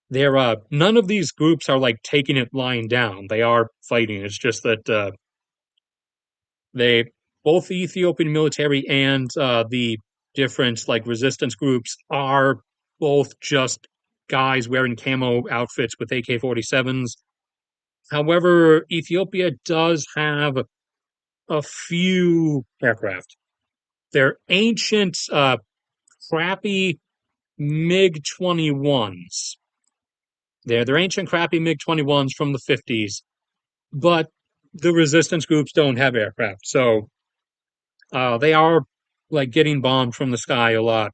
[SPEAKER 1] they're none of these groups are like taking it lying down. They are fighting. It's just that they both the Ethiopian military and the different like resistance groups are both just guys wearing camo outfits with AK-47s. However, Ethiopia does have a few aircraft. They're ancient, crappy MiG 21s. They're ancient, crappy MiG 21s from the 50s, but the resistance groups don't have aircraft. So they are like getting bombed from the sky a lot.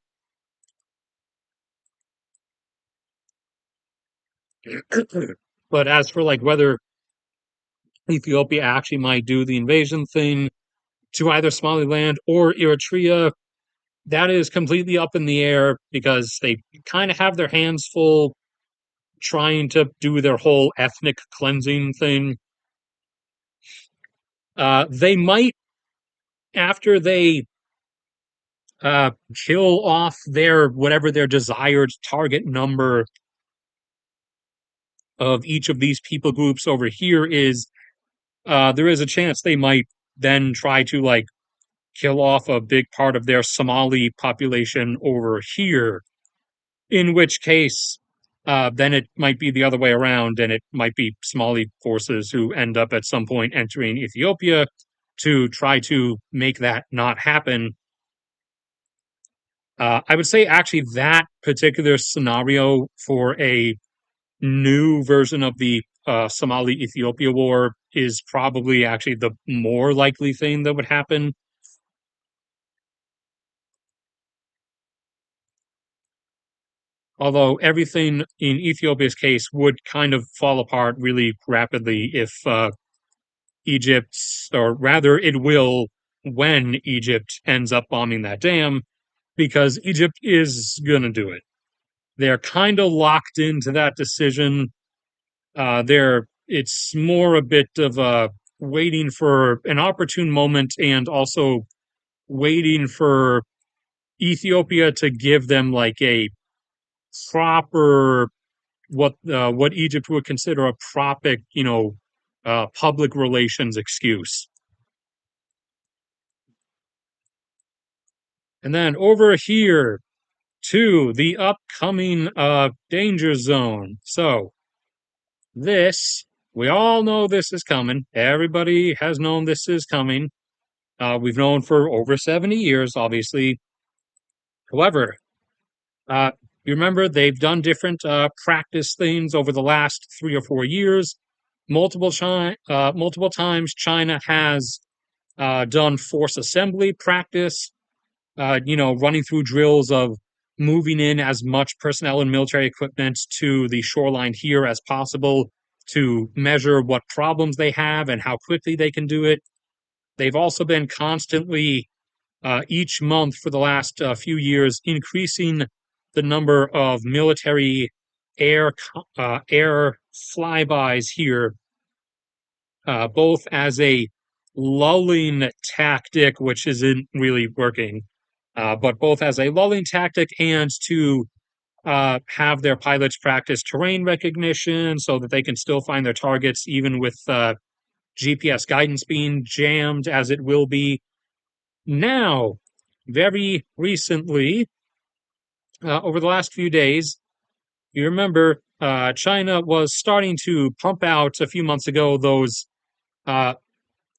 [SPEAKER 1] But as for like whether Ethiopia actually might do the invasion thing to either Somaliland or Eritrea, that is completely up in the air because they kind of have their hands full trying to do their whole ethnic cleansing thing. They might, after they kill off their whatever their desired target number of each of these people groups over here is, there is a chance they might then try to like kill off a big part of their Somali population over here, in which case then it might be the other way around, and it might be Somali forces who end up at some point entering Ethiopia, to try to make that not happen. I would say actually that particular scenario for a new version of the Somali Ethiopia war is probably actually the more likely thing that would happen. Although everything in Ethiopia's case would kind of fall apart really rapidly if Egypt, or rather, it will when Egypt ends up bombing that dam, because Egypt is going to do it. They're kind of locked into that decision. It's more a bit of a waiting for an opportune moment and also waiting for Ethiopia to give them like a proper what Egypt would consider a proper, public relations excuse. And then over here to the upcoming danger zone. So this, we all know this is coming. Everybody has known this is coming. We've known for over 70 years, obviously. However, uh, you remember they've done different practice things over the last 3 or 4 years. Multiple times, China has done force assembly practice, running through drills of moving in as much personnel and military equipment to the shoreline here as possible to measure what problems they have and how quickly they can do it. They've also been constantly, each month for the last few years, increasing the number of military air air flybys here, both as a lulling tactic, which isn't really working, but both as a lulling tactic and to have their pilots practice terrain recognition so that they can still find their targets even with GPS guidance being jammed as it will be. Now, very recently, over the last few days, you remember China was starting to pump out a few months ago those uh,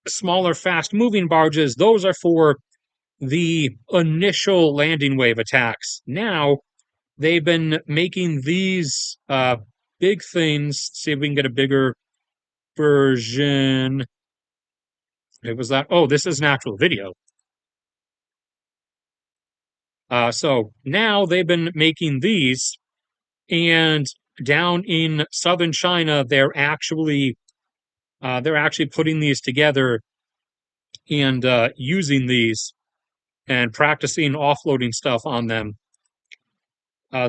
[SPEAKER 1] smaller, fast moving barges. Those are for the initial landing wave attacks. Now, they've been making these big things. See if we can get a bigger version. It was that. Oh, this is an actual video. So now they've been making these, and down in southern China, they're actually putting these together and using these and practicing offloading stuff on them.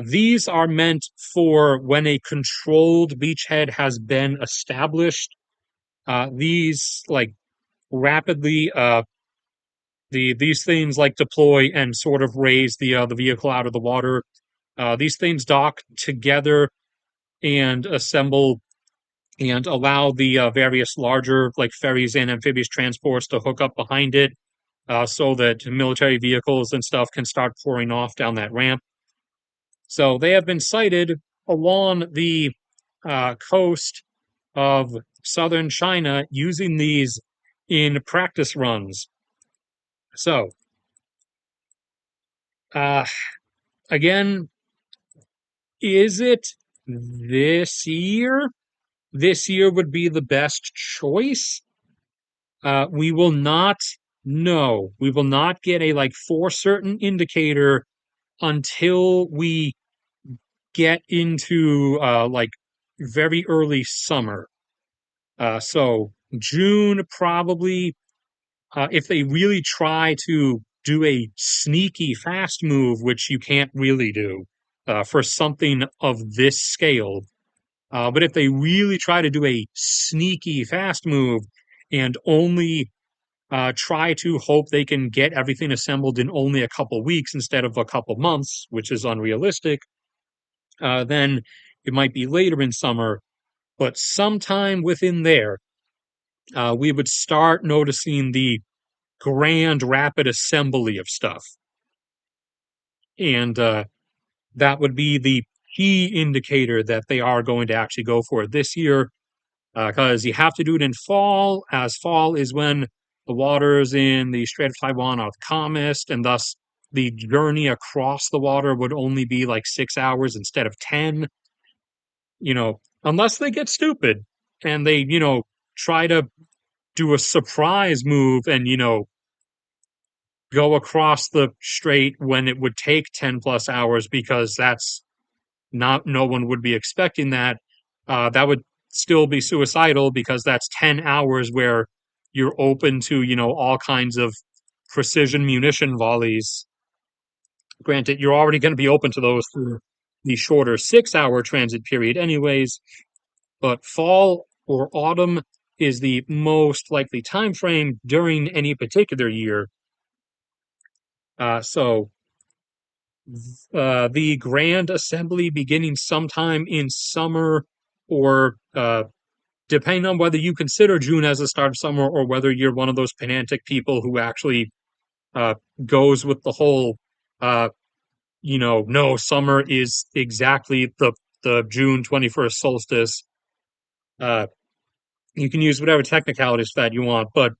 [SPEAKER 1] These are meant for when a controlled beachhead has been established. These like rapidly these things like deploy and sort of raise the vehicle out of the water. These things dock together and assemble and allow the various larger like ferries and amphibious transports to hook up behind it, so that military vehicles and stuff can start pouring off down that ramp. So they have been sighted along the coast of southern China using these in practice runs. So, uh, again, is it this year? This year would be the best choice. We will not know. We will not get a like for certain indicator until we get into like very early summer. So June probably, if they really try to do a sneaky fast move, which you can't really do for something of this scale. But if they really try to do a sneaky fast move and only try to hope they can get everything assembled in only a couple weeks instead of a couple months, which is unrealistic, then it might be later in summer. But sometime within there, we would start noticing the grand rapid assembly of stuff. And that would be the key indicator that they are going to actually go for it this year, because you have to do it in fall, as fall is when the waters in the Strait of Taiwan are calmest, and thus the journey across the water would only be like 6 hours instead of 10, unless they get stupid and they, try to do a surprise move and, go across the strait when it would take 10 plus hours because that's not, no one would be expecting that. That would still be suicidal because that's 10 hours where you're open to, all kinds of precision munition volleys. Granted, you're already going to be open to those through the shorter 6 hour transit period, anyways. But fall or autumn is the most likely time frame during any particular year. So the Grand Assembly beginning sometime in summer, or depending on whether you consider June as the start of summer or whether you're one of those pedantic people who actually uh, goes with the whole, uh, no, summer is exactly the June 21st solstice. Uh, you can use whatever technicalities that you want, but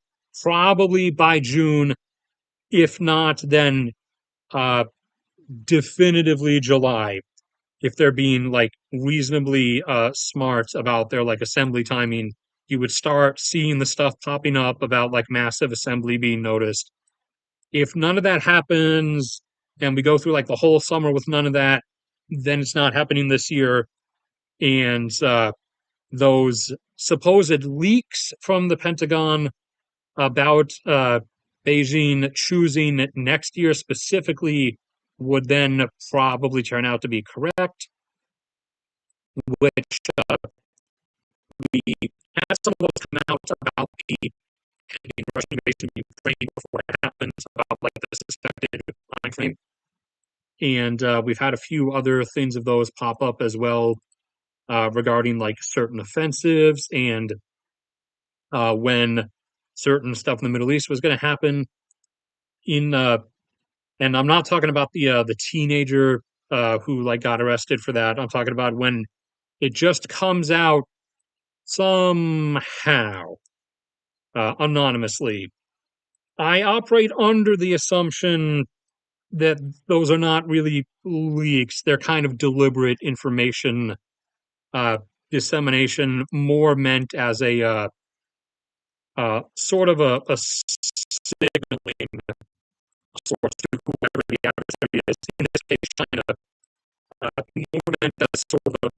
[SPEAKER 1] probably by June, if not, then uh, definitively July, if they're being like reasonably smart about their like assembly timing, you would start seeing the stuff popping up about like massive assembly being noticed. If none of that happens and we go through like the whole summer with none of that, then it's not happening this year. And those supposed leaks from the Pentagon about Beijing choosing next year specifically would then probably turn out to be correct, which we had some of those come out about the Russian invasion of Ukraine before it happens, about like the suspected time frame. And we've had a few other things of those pop up as well, regarding like certain offensives and when certain stuff in the Middle East was going to happen. In And I'm not talking about the teenager who like got arrested for that. I'm talking about when it just comes out somehow, anonymously. I operate under the assumption that those are not really leaks. They're kind of deliberate information uh, dissemination, more meant as a sort of a signaling source to whoever the adversary is. In this case, China. More meant as sort of a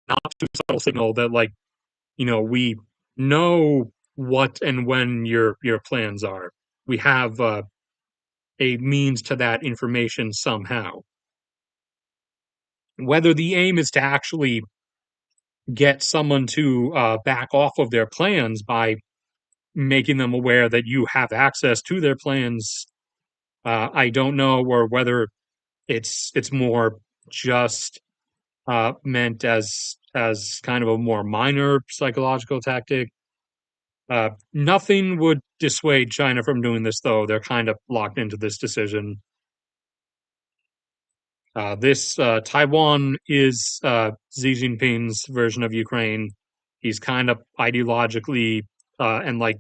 [SPEAKER 1] not too subtle signal that, like, we know what and when your plans are. We have a means to that information somehow. Whether the aim is to actually get someone to back off of their plans by making them aware that you have access to their plans, I don't know, or whether it's more just meant as kind of a more minor psychological tactic. Nothing would dissuade China from doing this, though. They're kind of locked into this decision. This Taiwan is Xi Jinping's version of Ukraine. He's kind of ideologically and like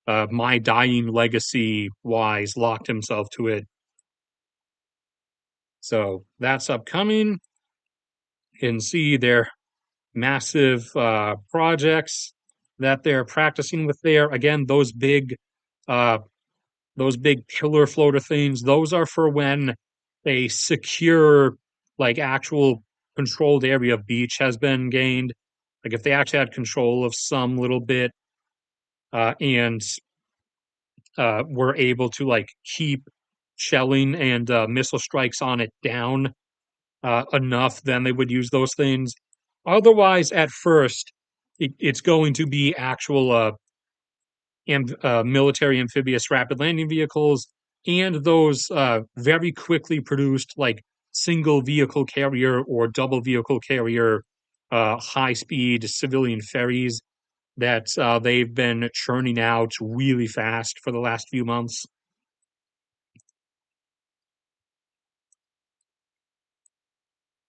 [SPEAKER 1] my dying legacy wise locked himself to it. So that's upcoming. You can see their massive projects that they're practicing with there. Again, uh, those big pillar floater things, those are for when a secure, like actual controlled area of beach has been gained. Like if they actually had control of some little bit and were able to like keep shelling and missile strikes on it down enough, then they would use those things. Otherwise, at first, it's going to be actual military amphibious rapid landing vehicles and those very quickly produced like single vehicle carrier or double vehicle carrier high speed civilian ferries that they've been churning out really fast for the last few months.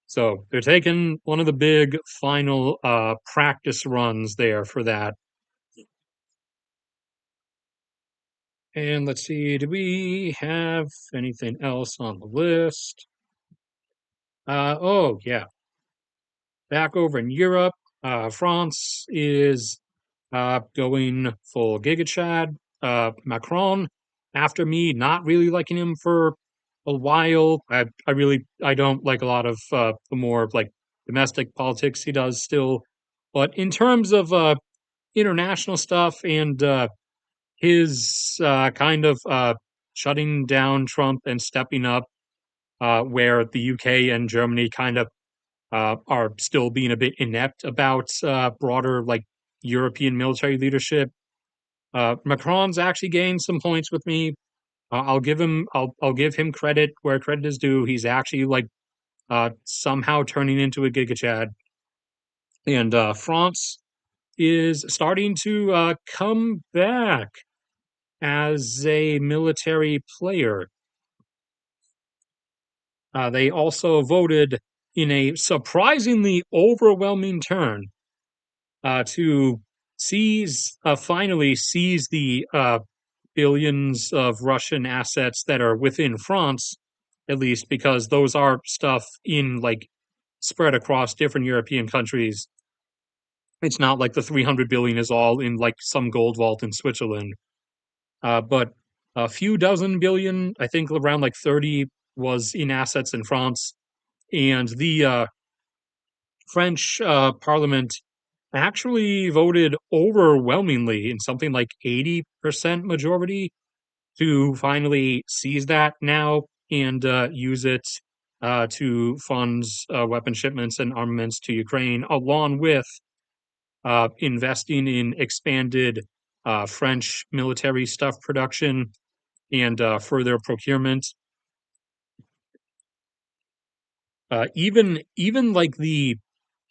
[SPEAKER 1] So they're taking one of the big final practice runs there for that. And let's see, do we have anything else on the list? Oh, yeah. Back over in Europe, France is going full Giga Chad. Macron, after me, not really liking him for a while. I don't like a lot of the more like domestic politics he does still. But in terms of international stuff and his kind of shutting down Trump and stepping up where the UK and Germany kind of are still being a bit inept about broader like European military leadership. Macron's actually gained some points with me. I'll give him credit where credit is due. He's actually like somehow turning into a Giga Chad, and France is starting to come back as a military player. They also voted in a surprisingly overwhelming turn to finally seize the billions of Russian assets that are within France, at least because those are stuff in like spread across different European countries. It's not like the 300 billion is all in like some gold vault in Switzerland, but a few dozen billion, I think around like 30 was in assets in France. And the French parliament actually voted overwhelmingly in something like 80% majority to finally seize that now and use it to fund weapon shipments and armaments to Ukraine, along with investing in expanded French military stuff production and further procurement. Even like the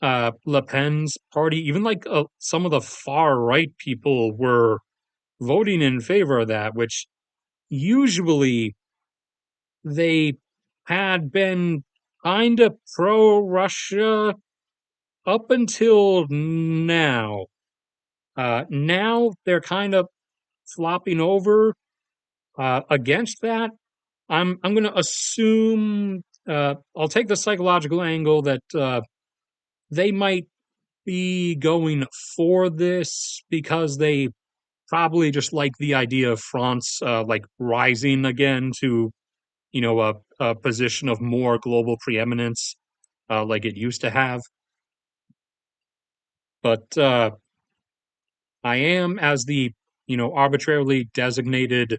[SPEAKER 1] Le Pen's party, even like some of the far right people were voting in favor of that, which usually they had been kind of pro Russia up until now. Now they're kind of flopping over against that. I'm going to assume I'll take the psychological angle that they might be going for this because they probably just like the idea of France like rising again to a position of more global preeminence like it used to have. But I am, as the arbitrarily designated,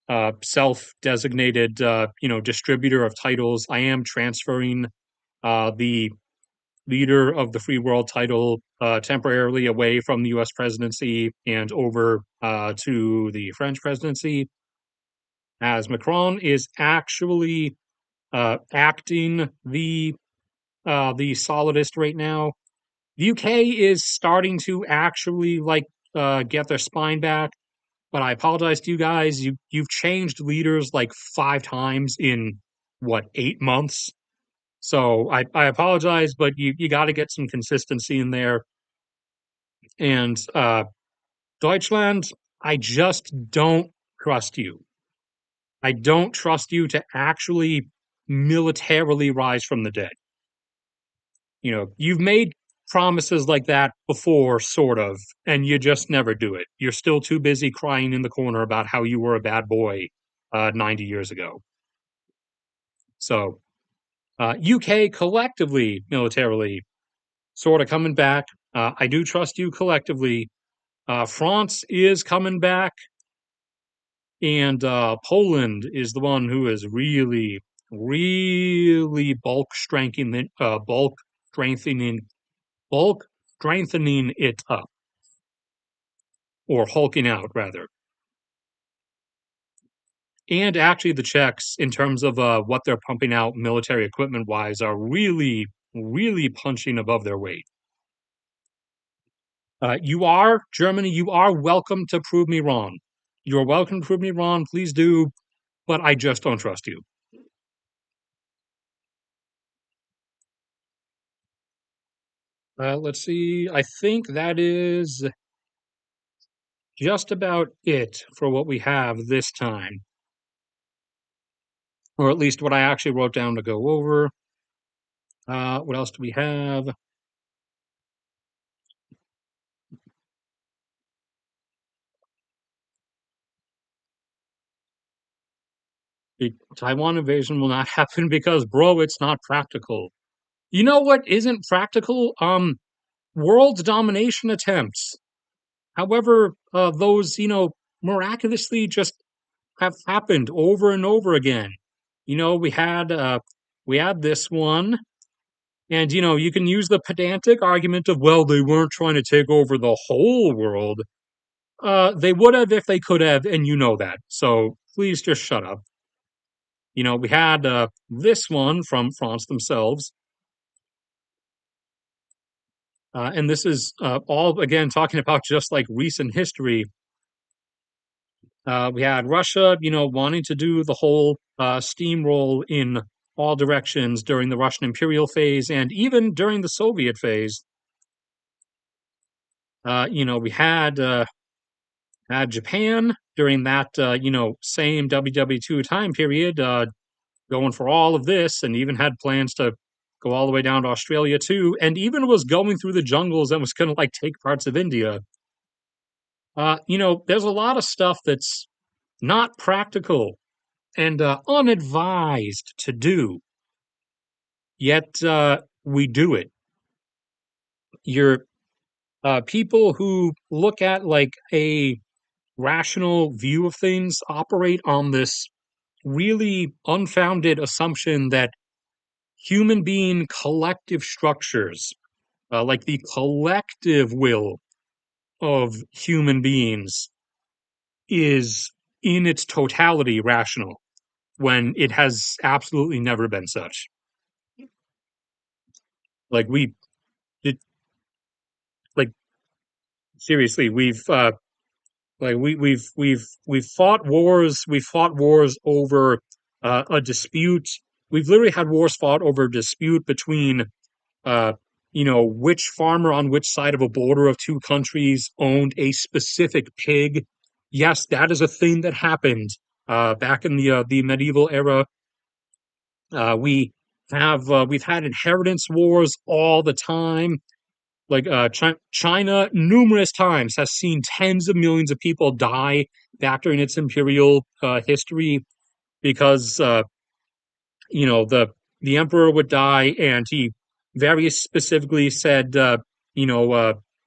[SPEAKER 1] self-designated distributor of titles, I am transferring the leader of the free world title temporarily away from the U.S. presidency and over to the French presidency, as Macron is actually acting the solidist right now. The UK is starting to actually like get their spine back, but I apologize to you guys. You've changed leaders like 5 times in what 8 months. So I apologize, but you got to get some consistency in there. And Deutschland, I just don't trust you. I don't trust you to actually militarily rise from the dead. You've made promises like that before, sort of, and you just never do it. You're still too busy crying in the corner about how you were a bad boy 90 years ago. So, UK collectively, militarily, sort of coming back. I do trust you collectively. France is coming back, and Poland is the one who is really, really strengthening bulk strengthening it up, or hulking out rather. And actually, the Czechs, in terms of what they're pumping out military equipment wise, are really, really punching above their weight. Germany, you are welcome to prove me wrong. You're welcome to prove me wrong. Please do, but I just don't trust you. Let's see. I think that is just about it for what we have this time, or at least what I actually wrote down to go over. What else do we have? The Taiwan invasion will not happen because, bro, it's not practical. You know what isn't practical? World domination attempts. However, those, miraculously just have happened over and over again. We had this one, and you can use the pedantic argument of, well, they weren't trying to take over the whole world. They would have if they could have, and you know that. So please just shut up. We had this one from France themselves, and this is all again talking about just like recent history. We had Russia, wanting to do the whole steamroll in all directions during the Russian imperial phase and even during the Soviet phase. We had Japan during that same WW2 time period, going for all of this, and even had plans to go all the way down to Australia too, and even was going through the jungles and was going to like take parts of India. There's a lot of stuff that's not practical and unadvised to do, yet we do it. You're People who look at like a rational view of things operate on this really unfounded assumption that human being collective structures, like the collective will of human beings, is in its totality rational when it has absolutely never been such. Like we it, like seriously, we've fought wars over a dispute. We've literally had wars fought over a dispute between uh, which farmer on which side of a border of two countries owned a specific pig. Yes, that is a thing that happened back in the medieval era. We've had inheritance wars all the time. Like China, numerous times has seen tens of millions of people die back during its imperial history because the emperor would die, and he very specifically said,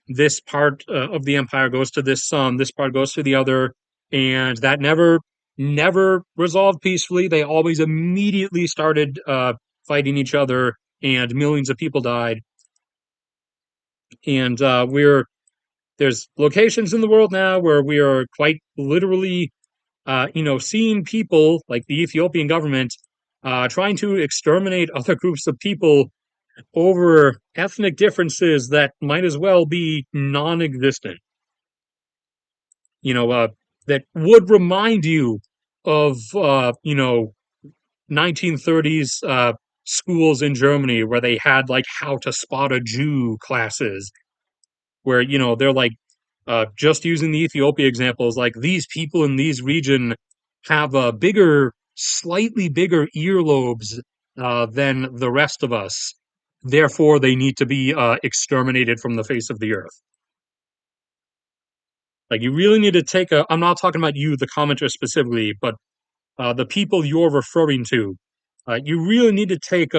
[SPEAKER 1] this part of the empire goes to this son, this part goes to the other, and that never resolved peacefully. They always immediately started fighting each other, and millions of people died. And we're there's locations in the world now where we are quite literally seeing people like the Ethiopian government trying to exterminate other groups of people over ethnic differences that might as well be non-existent. You know, that would remind you of 1930s schools in Germany where they had like how to spot a Jew classes, where they're like just using the Ethiopia examples, like these people in these region have a slightly bigger earlobes than the rest of us. Therefore, they need to be exterminated from the face of the earth. Like you really need to take a. I'm not talking about you, the commenter specifically, but the people you're referring to. You really need to take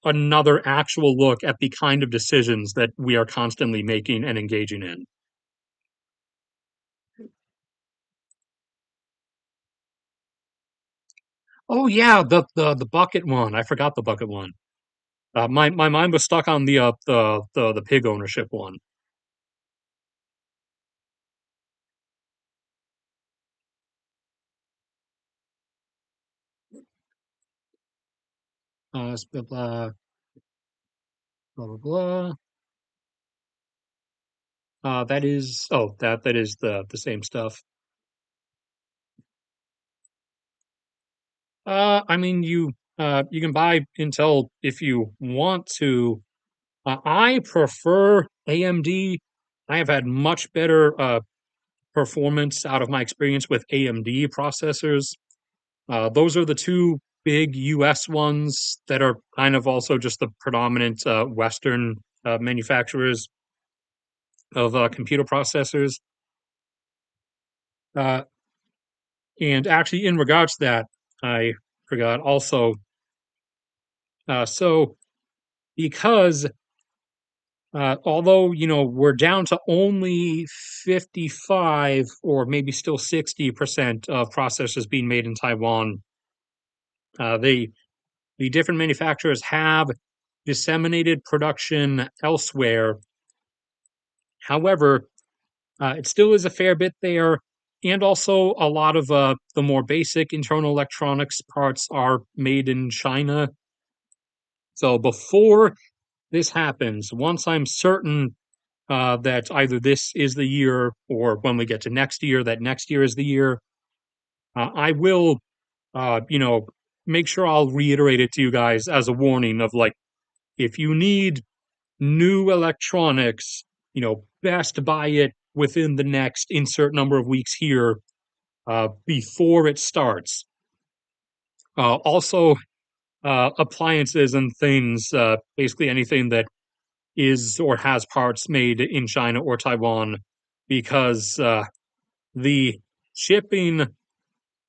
[SPEAKER 1] another actual look at the kind of decisions that we are constantly making and engaging in. Oh yeah, the bucket one. I forgot the bucket one. My mind was stuck on the pig ownership one. Blah blah blah blah blah. That is the same stuff. I mean you can buy Intel if you want to. I prefer AMD. I have had much better performance out of my experience with AMD processors. Those are the two big US ones that are kind of also just the predominant Western manufacturers of computer processors. Uh, and actually, in regards to that, I forgot also. So, because although we're down to only 55 or maybe still 60% of processors being made in Taiwan, the different manufacturers have disseminated production elsewhere. However, it still is a fair bit there, and also a lot of the more basic internal electronics parts are made in China. So before this happens, once I'm certain that either this is the year or when we get to next year, that next year is the year, I will, make sure I'll reiterate it to you guys as a warning of like, if you need new electronics, best buy it within the next insert number of weeks here before it starts. Also, appliances and things, basically anything that is or has parts made in China or Taiwan, because the shipping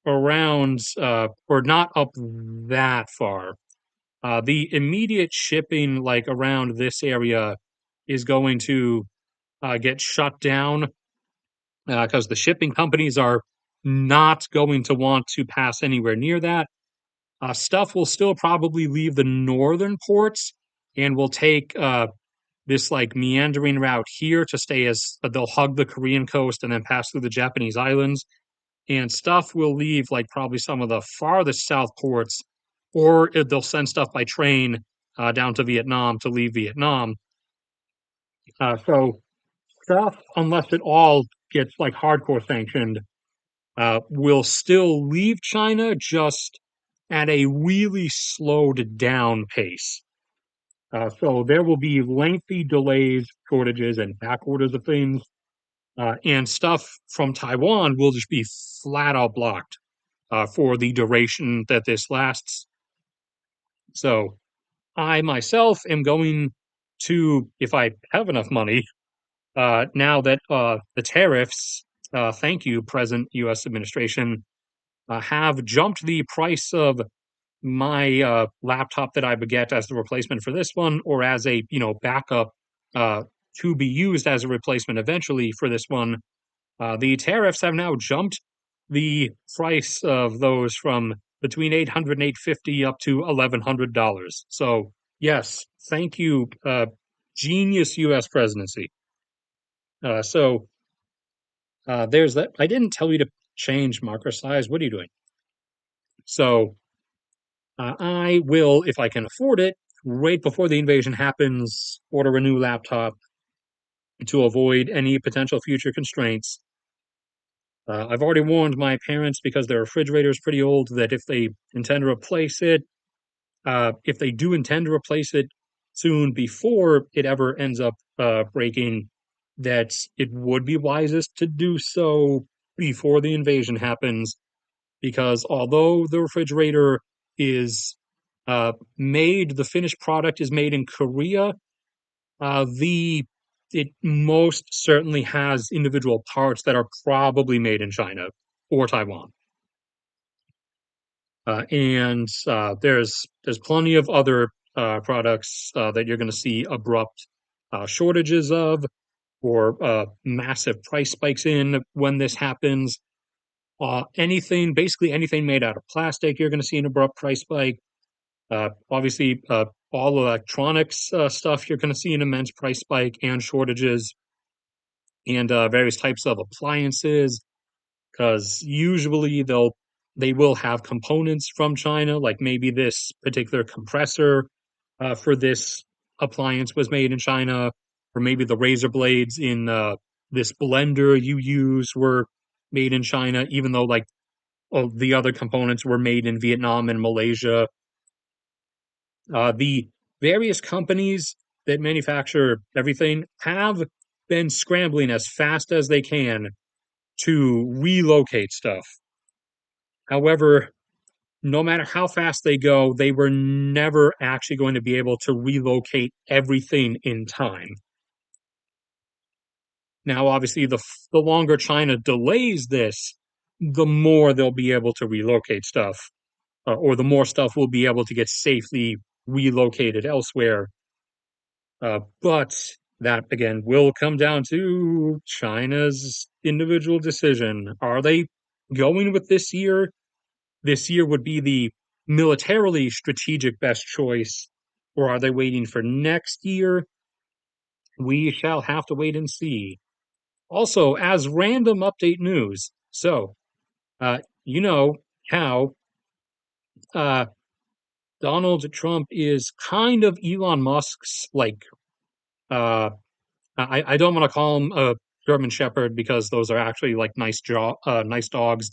[SPEAKER 1] around or not up that far. The immediate shipping, like around this area, is going to get shut down because the shipping companies are not going to want to pass anywhere near that. Stuff will still probably leave the northern ports and will take this like meandering route here to stay as they'll hug the Korean coast and then pass through the Japanese islands. And stuff will leave like probably some of the farthest south ports, or they'll send stuff by train down to Vietnam to leave Vietnam. So stuff, unless it all gets like hardcore sanctioned, will still leave China just at a really slowed down pace. So there will be lengthy delays, shortages, and back orders of things. And stuff from Taiwan will just be flat out blocked for the duration that this lasts. So I myself am going to, if I have enough money, now that the tariffs, thank you, present U.S. administration, have jumped the price of my laptop that I would get as the replacement for this one, or as a backup uh, to be used as a replacement eventually for this one. The tariffs have now jumped the price of those from between 800 and 850 up to $1,100. So yes, thank you, genius U.S. presidency. So there's that. I didn't tell you to change marker size. What are you doing? So I will, if I can afford it, right before the invasion happens, order a new laptop to avoid any potential future constraints. I've already warned my parents because their refrigerator is pretty old that if they intend to replace it, if they do intend to replace it soon before it ever ends up breaking, that it would be wisest to do so before the invasion happens. Because although the refrigerator is made, the finished product is made in Korea, the it most certainly has individual parts that are probably made in China or Taiwan. And there's plenty of other products that you're going to see abrupt shortages of or massive price spikes in when this happens. Basically anything made out of plastic, you're going to see an abrupt price spike. Obviously, all electronics stuff, you're going to see an immense price spike and shortages, and various types of appliances, because usually they will have components from China, like maybe this particular compressor for this appliance was made in China, or maybe the razor blades in this blender you use were made in China, even though like the other components were made in Vietnam and Malaysia. The various companies that manufacture everything have been scrambling as fast as they can to relocate stuff. However, no matter how fast they go, they were never actually going to be able to relocate everything in time. Now, obviously, the longer China delays this, the more they'll be able to relocate stuff, or the more stuff will be able to get safely relocated elsewhere. But that again will come down to China's individual decision. Are they going with this year? This year would be the militarily strategic best choice, or are they waiting for next year? We shall have to wait and see. Also, as random update news, so you know how uh, Donald Trump is kind of Elon Musk's like I don't want to call him a German Shepherd because those are actually like nice dogs.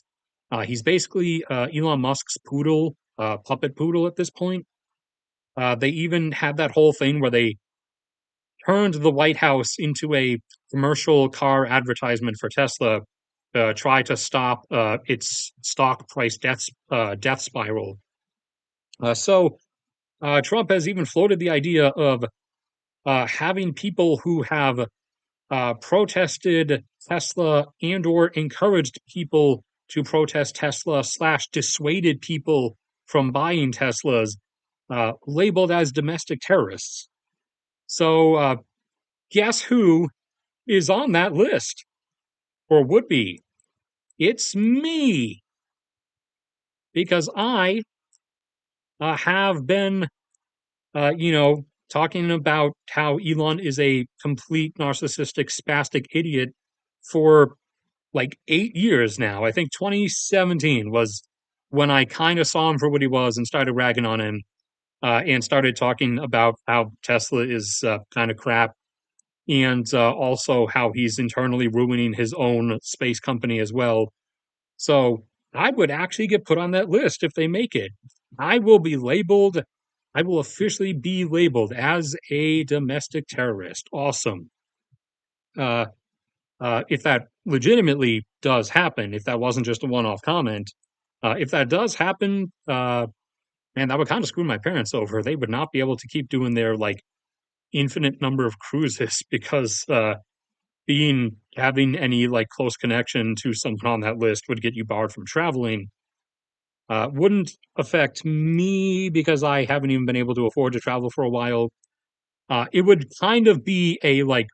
[SPEAKER 1] He's basically Elon Musk's poodle, puppet poodle at this point. They even had that whole thing where they turned the White House into a commercial car advertisement for Tesla, try to stop its stock price death spiral. So Trump has even floated the idea of having people who have protested Tesla and or encouraged people to protest Tesla slash dissuaded people from buying Teslas labeled as domestic terrorists. So guess who is on that list or would be? It's me because I have been, talking about how Elon is a complete narcissistic, spastic idiot for like 8 years now. I think 2017 was when I kind of saw him for what he was and started ragging on him and started talking about how Tesla is kind of crap and also how he's internally ruining his own space company as well. So I would actually get put on that list if they make it. I will be labeled, I will officially be labeled as a domestic terrorist. Awesome. Uh, if that legitimately does happen, if that wasn't just a one off comment, if that does happen, man, that would kind of screw my parents over. They would not be able to keep doing their like infinite number of cruises because being having any like close connection to someone on that list would get you barred from traveling. Wouldn't affect me because I haven't even been able to afford to travel for a while. It would kind of be a like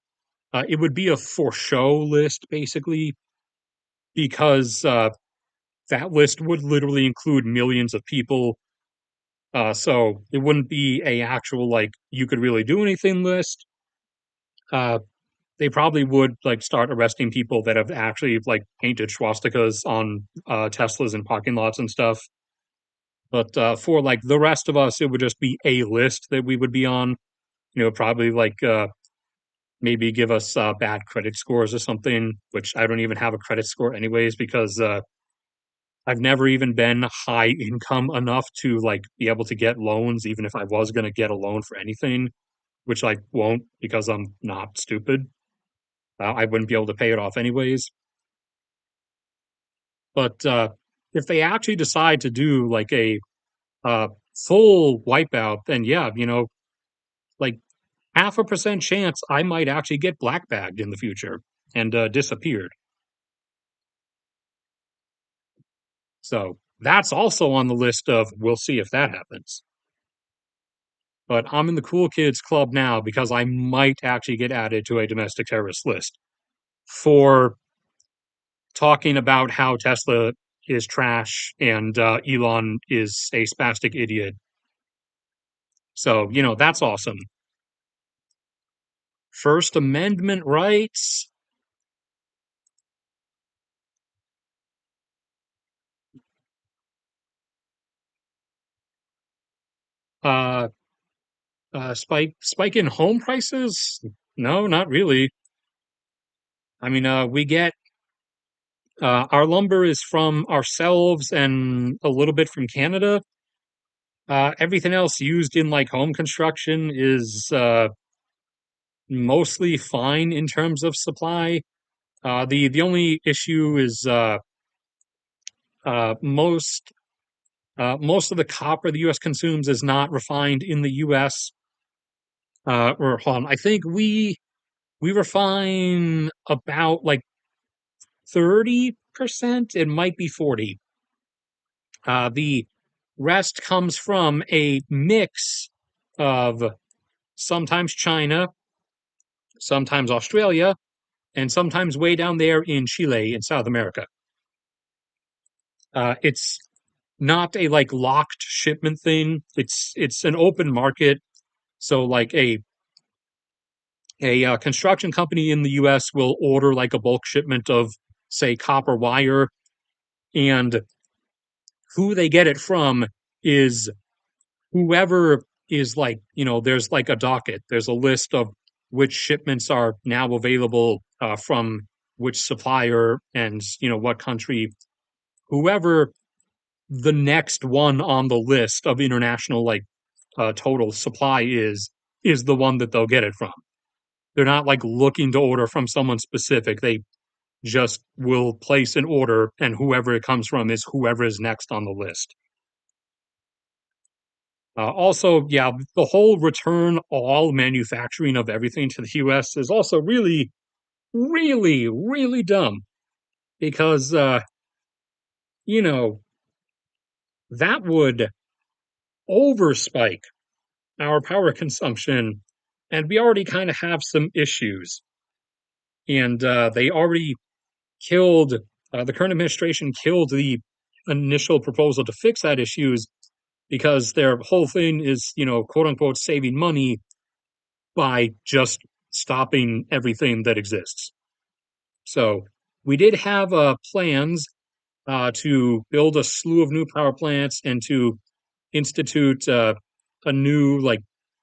[SPEAKER 1] it would be a for show list basically because that list would literally include millions of people. So it wouldn't be a actual like you could really do anything list. Uh, they probably would like start arresting people that have actually like painted swastikas on Teslas and parking lots and stuff. But for like the rest of us, it would just be a list that we would be on. Probably like maybe give us bad credit scores or something, which I don't even have a credit score anyways because I've never even been high income enough to like be able to get loans, even if I was going to get a loan for anything, which I won't because I'm not stupid. I wouldn't be able to pay it off anyways. But if they actually decide to do like a uh, full wipeout, then yeah, like 0.5% chance I might actually get black bagged in the future and disappeared. So that's also on the list of we'll see if that happens. But I'm in the cool kids club now because I might actually get added to a domestic terrorist list for talking about how Tesla is trash and Elon is a spastic idiot. So, that's awesome. First Amendment rights. Uh, spike in home prices? No, not really. I mean, we get our lumber is from ourselves and a little bit from Canada. Everything else used in like home construction is mostly fine in terms of supply. The only issue is uh, most most of the copper the U.S. consumes is not refined in the U.S. Or hold on, I think we refine about like 30%. It might be 40. The rest comes from a mix of sometimes China, sometimes Australia, and sometimes way down there in Chile in South America. It's not a like locked shipment thing. It's an open market. So like a construction company in the U.S. will order like a bulk shipment of say copper wire, and who they get it from is whoever is like, there's like a docket. There's a list of which shipments are now available from which supplier and what country. Whoever the next one on the list of international like total supply is the one that they'll get it from. They're not like looking to order from someone specific. They just will place an order, and whoever it comes from is whoever is next on the list. Also, yeah, the whole return all manufacturing of everything to the US is also really, really, really dumb because, you know, that would overspike our power consumption, and we already kind of have some issues. And they already killed, the current administration killed the initial proposal to fix that issues because their whole thing is, quote unquote, saving money by just stopping everything that exists. So we did have plans to build a slew of new power plants and to institute a new like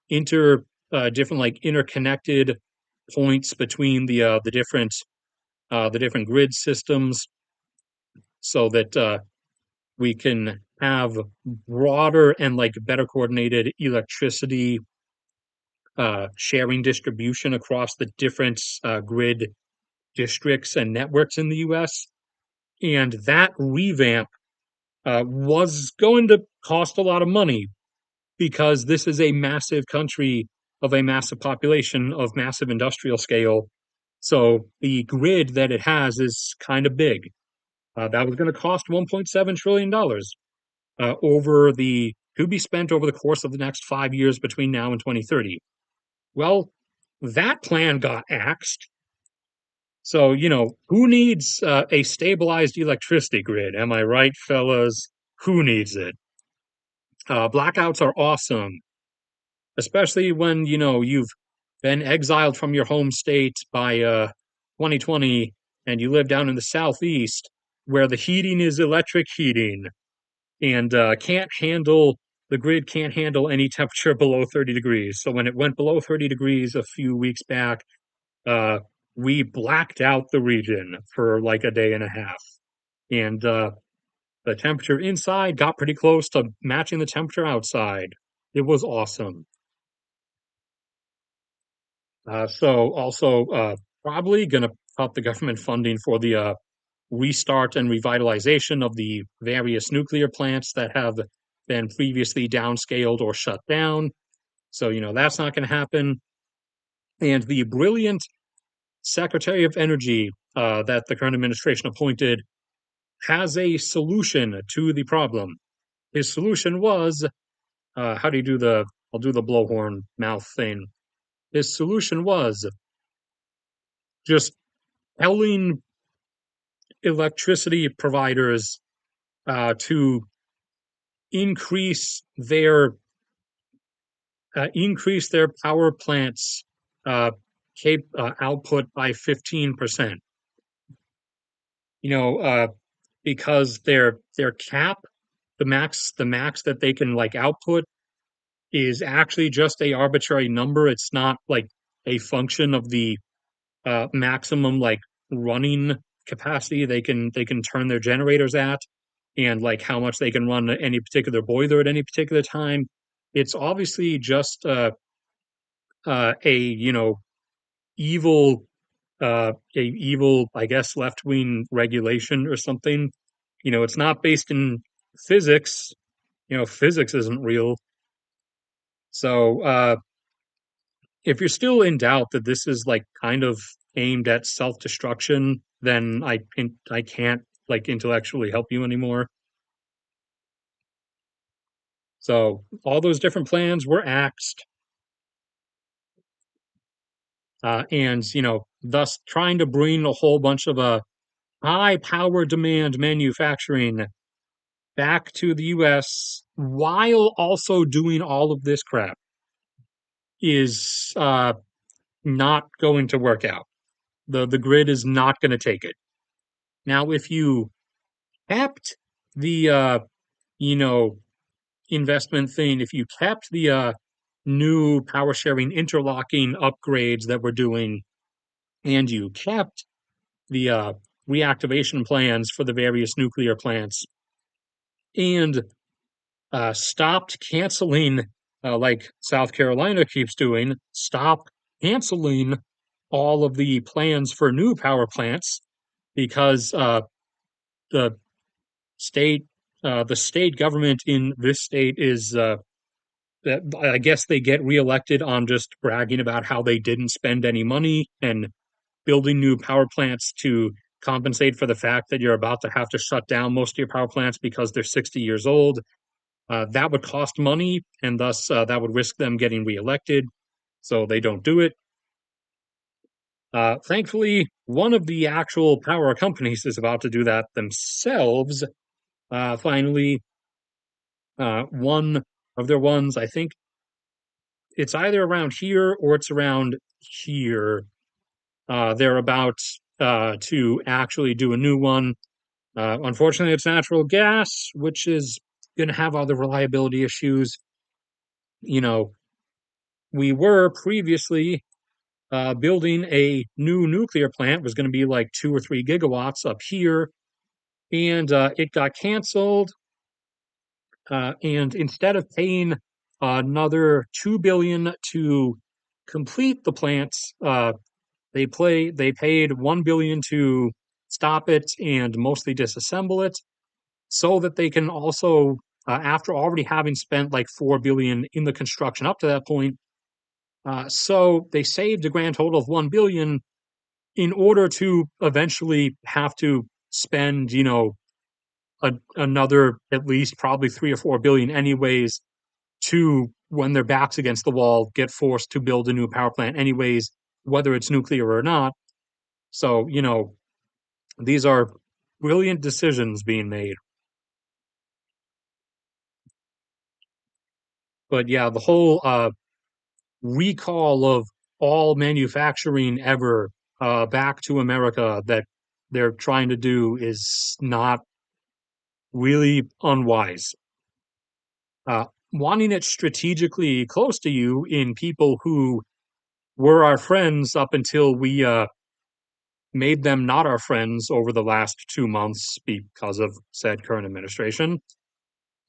[SPEAKER 1] inter different like interconnected points between the different grid systems so that we can have broader and like better coordinated electricity sharing distribution across the different grid districts and networks in the US. And that revamp was going to cost a lot of money because this is a massive country of a massive population of massive industrial scale. So the grid that it has is kind of big. That was going to cost $1.7 trillion over the to be spent over the course of the next 5 years between now and 2030. Well, that plan got axed. So, who needs a stabilized electricity grid? Am I right, fellas? Who needs it? Blackouts are awesome, especially when, you've been exiled from your home state by 2020 and you live down in the southeast where the heating is electric heating and the grid can't handle any temperature below 30 degrees. So when it went below 30 degrees a few weeks back, uh, we blacked out the region for like a day and a half. And the temperature inside got pretty close to matching the temperature outside. It was awesome. So also probably going to cut the government funding for the restart and revitalization of the various nuclear plants that have been previously downscaled or shut down. So, that's not going to happen. And the brilliant Secretary of Energy that the current administration appointed has a solution to the problem. His solution was how do you do I'll do the blowhorn mouth thing. His solution was just telling electricity providers to increase their power plants uh, output by 15%. Because their cap, the max that they can like output is actually just a arbitrary number. It's not like a function of the maximum like running capacity they can turn their generators at and like how much they can run any particular boiler at any particular time. It's obviously just a evil a evil, I guess, left-wing regulation or something. It's not based in physics. Physics isn't real. So, if you're still in doubt that this is like kind of aimed at self-destruction, then I can't like intellectually help you anymore. So all those different plans were axed, and thus trying to bring a whole bunch of high power demand manufacturing back to the U.S. while also doing all of this crap is not going to work out. The grid is not going to take it. Now, if you kept the you know investment thing, if you kept the new power sharing interlocking upgrades that we're doing, and you kept the reactivation plans for the various nuclear plants, and stopped canceling, like South Carolina keeps doing, stop canceling all of the plans for new power plants because the state the state government in this state is I guess they get reelected on just bragging about how they didn't spend any money and building new power plants to compensate for the fact that you're about to have to shut down most of your power plants because they're 60 years old. That would cost money, and thus that would risk them getting reelected. So they don't do it. Thankfully, one of the actual power companies is about to do that themselves. Finally, one of their ones, I think it's either around here or it's around here. They're about to actually do a new one. Unfortunately, it's natural gas, which is going to have other reliability issues. You know, we were previously building a new nuclear plant, was going to be like 2 or 3 gigawatts up here, and it got canceled. And instead of paying another 2 billion to complete the plants, they paid 1 billion to stop it and mostly disassemble it, so that they can also, after already having spent like 4 billion in the construction up to that point, so they saved a grand total of 1 billion in order to eventually have to spend, another at least probably 3 or 4 billion anyways, to when their backs against the wall get forced to build a new power plant anyways, whether it's nuclear or not. So, these are brilliant decisions being made. But yeah, the whole recall of all manufacturing ever back to America that they're trying to do is not really unwise. Wanting it strategically close to you in people who were our friends up until we made them not our friends over the last 2 months because of said current administration.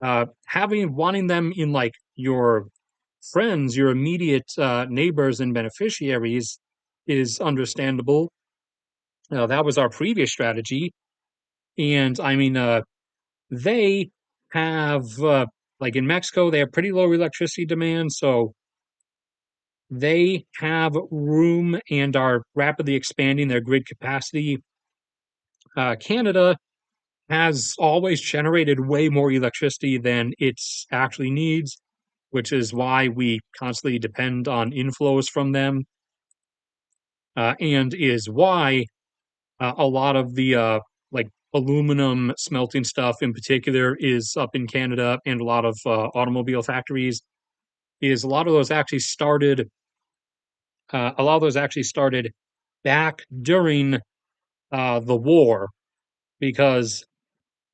[SPEAKER 1] Wanting them in like your friends, your immediate neighbors and beneficiaries is understandable. That was our previous strategy. And I mean, they have, like in Mexico, they have pretty low electricity demand. So they have room and are rapidly expanding their grid capacity. Canada has always generated way more electricity than it actually needs, which is why we constantly depend on inflows from them, and is why a lot of the like aluminum smelting stuff in particular is up in Canada, and a lot of automobile factories is a lot of those actually started back during the war, because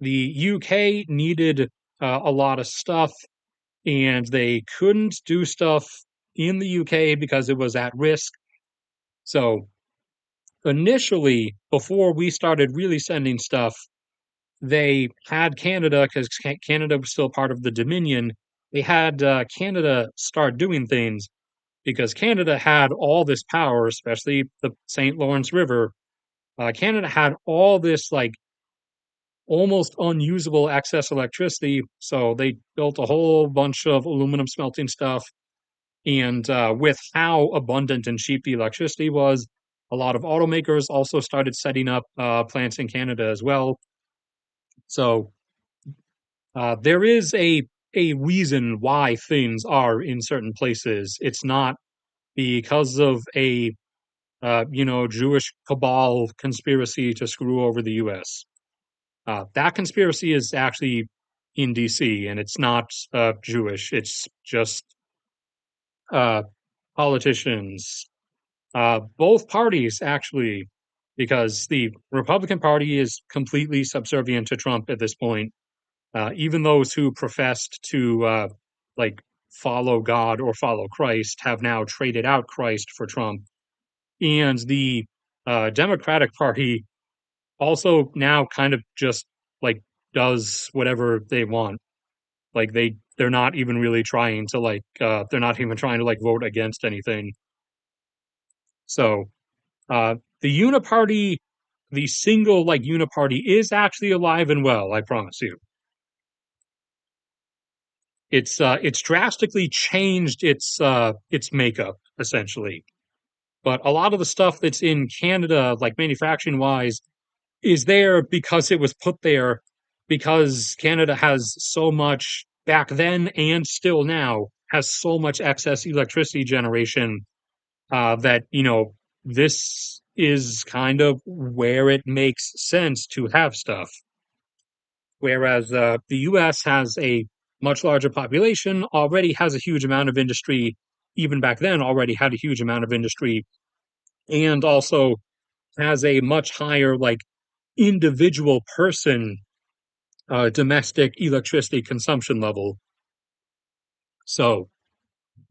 [SPEAKER 1] the UK needed a lot of stuff, and they couldn't do stuff in the UK because it was at risk. So initially, before we started really sending stuff, they had Canada, because Canada was still part of the Dominion. They had Canada start doing things. because Canada had all this power, especially the St. Lawrence River. Canada had all this like almost unusable excess electricity, so they built a whole bunch of aluminum smelting stuff. And with how abundant and cheap the electricity was, a lot of automakers also started setting up plants in Canada as well. So there is a reason why things are in certain places. It's not because of a Jewish cabal conspiracy to screw over the U.S. That conspiracy is actually in D.C. and it's not Jewish. It's just uh, politicians, both parties actually, because the Republican Party is completely subservient to Trump at this point. Even those who professed to like follow God or follow Christ have now traded out Christ for Trump, and the Democratic Party also now kind of just like does whatever they want. Like they're not even really trying to they're not even trying to like vote against anything. So the uniparty, the single like uniparty, is actually alive and well. I promise you. It's drastically changed its makeup essentially. But a lot of the stuff that's in Canada, like manufacturing wise, is there because it was put there because Canada has so much back then and still now has so much excess electricity generation that this is kind of where it makes sense to have stuff. Whereas the US has a much larger population, already has a huge amount of industry, even back then, already had a huge amount of industry, and also has a much higher, like, individual person domestic electricity consumption level. So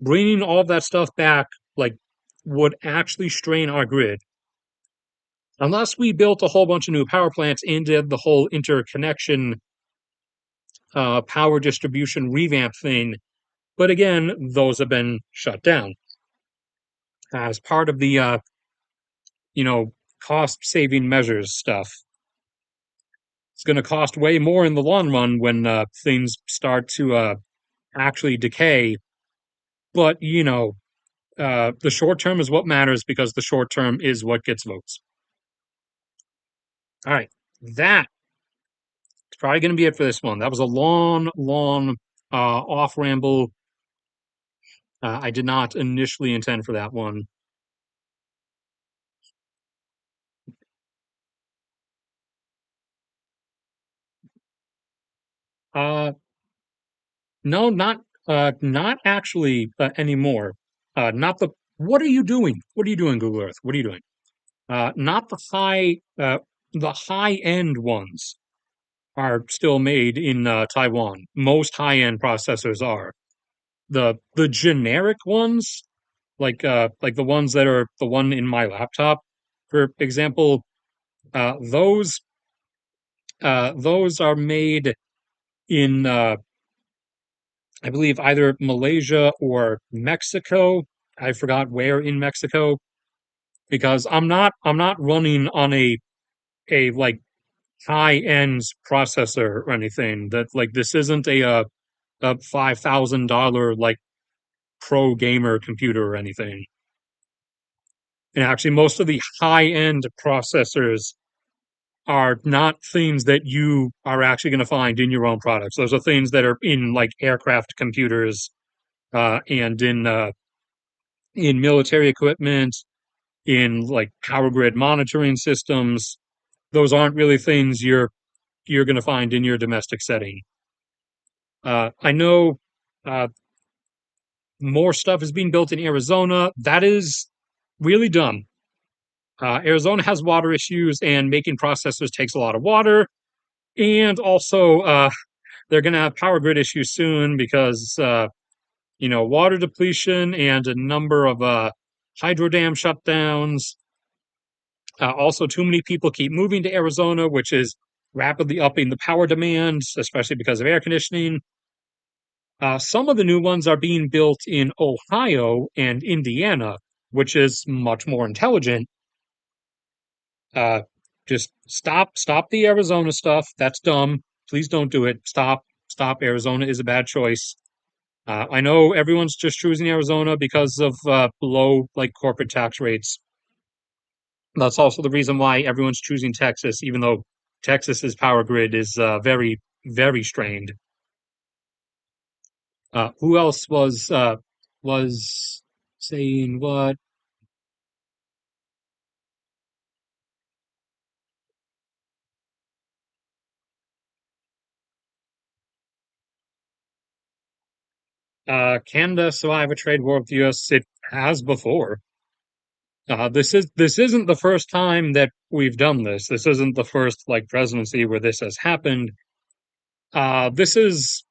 [SPEAKER 1] bringing all of that stuff back, like, would actually strain our grid. Unless we built a whole bunch of new power plants and did the whole interconnection power distribution revamp thing. But again, those have been shut down as part of the you know cost saving measures stuff. It's going to cost way more in the long run when things start to actually decay. But the short term is what matters because the short term is what gets votes. All right, that's probably going to be it for this one. That was a long, long off ramble. I did not initially intend for that one. Uh, No, not actually anymore. Not the. What are you doing? What are you doing, Google Earth? What are you doing? Not the high end ones are still made in Taiwan. Most high end processors are. The generic ones, like the ones that are the one in my laptop, for example, uh, those those are made in I believe either Malaysia or Mexico. I forgot where in Mexico because I'm not running on a like high end processor or anything. That like this isn't a $5,000 like pro gamer computer or anything. And actually, most of the high end processors are not things that you are actually going to find in your own products. Those are things that are in like aircraft computers and in military equipment, in like power grid monitoring systems. Those aren't really things you're going to find in your domestic setting. I know uh, more stuff is being built in Arizona. That is really dumb. Arizona has water issues, and making processors takes a lot of water. And also, they're going to have power grid issues soon because water depletion and a number of hydro dam shutdowns. Also, too many people keep moving to Arizona, which is rapidly upping the power demand, especially because of air conditioning. Some of the new ones are being built in Ohio and Indiana, which is much more intelligent. Uh, just stop the Arizona stuff. That's dumb. Please don't do it. Stop. Arizona is a bad choice. I know everyone's just choosing Arizona because of low like corporate tax rates. That's also the reason why everyone's choosing Texas, even though Texas's power grid is very, very strained. Who else was saying what? Canada survive a trade war with the U.S. It has before. This isn't the first time that we've done this. This isn't the first like presidency where this has happened. This is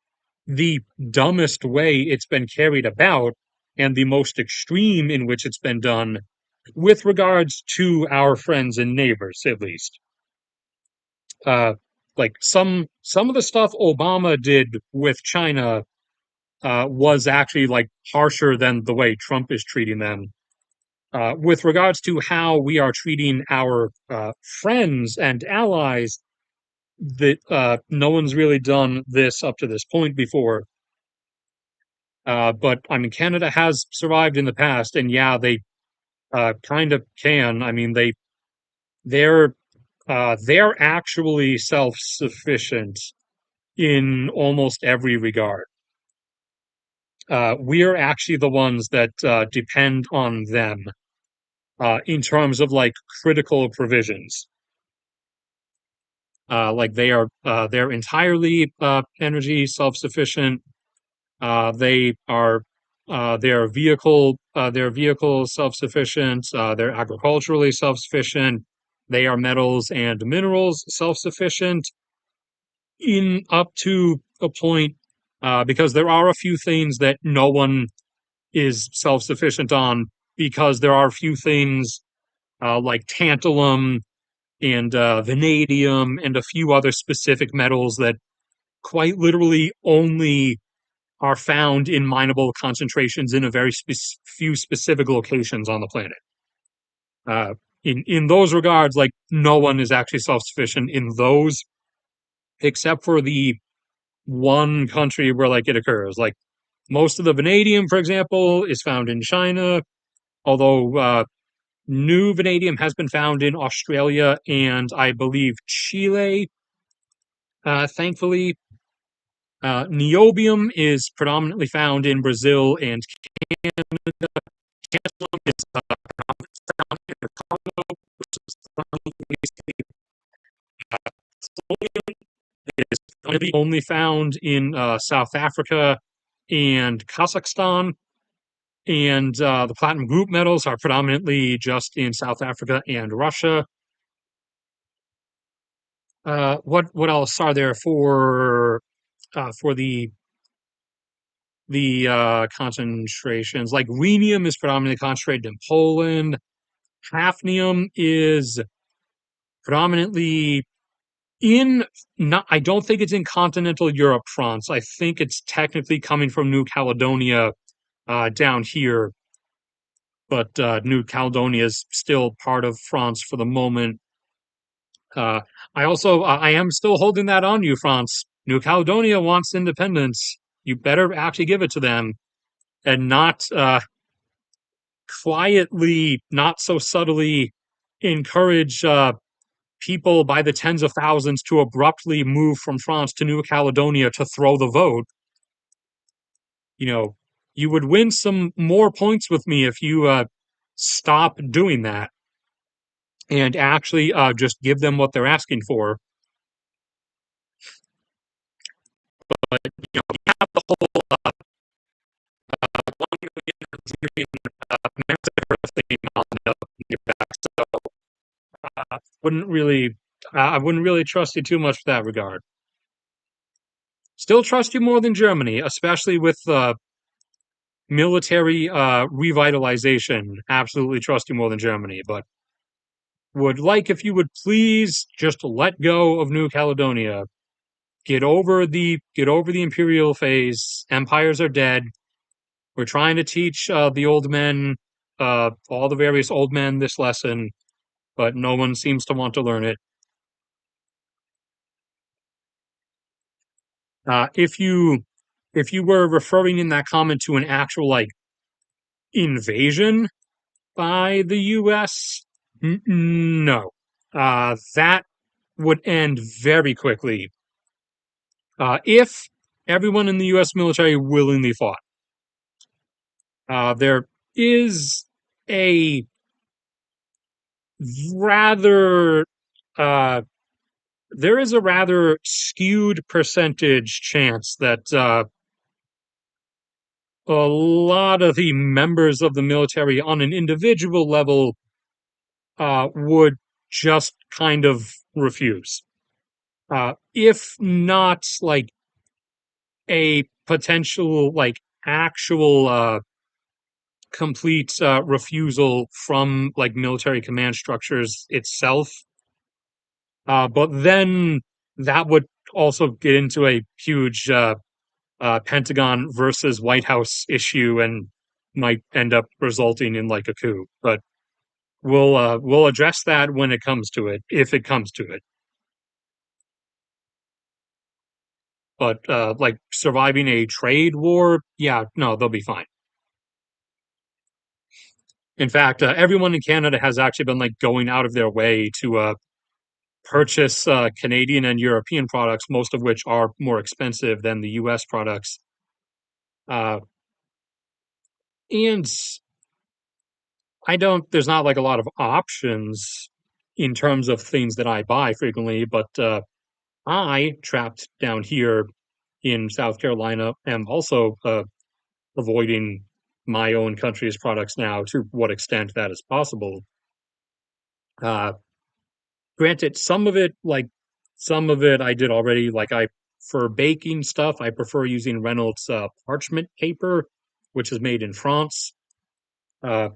[SPEAKER 1] the dumbest way it's been carried about and the most extreme in which it's been done with regards to our friends and neighbors, at least. Uh, like some of the stuff Obama did with China was actually like harsher than the way Trump is treating them. With regards to how we are treating our friends and allies, that no one's really done this up to this point before. But I mean, Canada has survived in the past, and yeah, they kind of can. I mean, they're they're actually self-sufficient in almost every regard. We're actually the ones that depend on them in terms of like critical provisions. Like they're entirely energy self-sufficient. They are they're vehicle self-sufficient. They're agriculturally self-sufficient. They are metals and minerals self-sufficient in up to a point, because there are a few things that no one is self-sufficient on, because there are a few things like tantalum and vanadium and a few other specific metals that quite literally only are found in mineable concentrations in a very few specific locations on the planet. Uh, in those regards, like no one is actually self-sufficient in those, except for the one country where like it occurs. Like most of the vanadium, for example, is found in China, although new vanadium has been found in Australia and I believe Chile. Thankfully, niobium is predominantly found in Brazil and Canada. Tantalum is found in the Congo, which is only found in South Africa and Kazakhstan. And the platinum group metals are predominantly just in South Africa and Russia. What else are there for the concentrations? Like rhenium is predominantly concentrated in Poland. Hafnium is predominantly in not. I don't think it's in continental Europe, France. I think it's technically coming from New Caledonia down here, but New Caledonia is still part of France for the moment. Uh, I am still holding that on you, France. New Caledonia wants independence. You better actually give it to them and not quietly, not so subtly encourage people by the tens of thousands to abruptly move from France to New Caledonia to throw the vote. You know, you would win some more points with me if you stop doing that and actually just give them what they're asking for. But you know, you have the whole massacre thing on your back, so wouldn't really, I wouldn't really trust you too much for that regard. Still trust you more than Germany, especially with military revitalization. Absolutely trust you more than Germany, but would like if you would please just let go of New Caledonia. get over the imperial phase. Empires are dead. We're trying to teach the old men, all the various old men, this lesson, but no one seems to want to learn it. If you were referring in that comment to an actual like invasion by the U.S., no, that would end very quickly if everyone in the U.S. military willingly fought. There is a rather uh, there is a rather skewed percentage chance that a lot of the members of the military on an individual level would just kind of refuse. If not like a potential, like actual complete refusal from like military command structures itself. But then that would also get into a huge Pentagon versus White House issue and might end up resulting in like a coup. But we'll address that when it comes to it, if it comes to it. But like surviving a trade war, yeah, no, they'll be fine. In fact, everyone in Canada has actually been like going out of their way to purchase Canadian and European products, most of which are more expensive than the U.S. products. Uh, and there's not like a lot of options in terms of things that I buy frequently, but I, trapped down here in South Carolina, am also avoiding my own country's products now to what extent that is possible. Uh, Granted, some of it I did already. For baking stuff, I prefer using Reynolds parchment paper, which is made in France. Uh,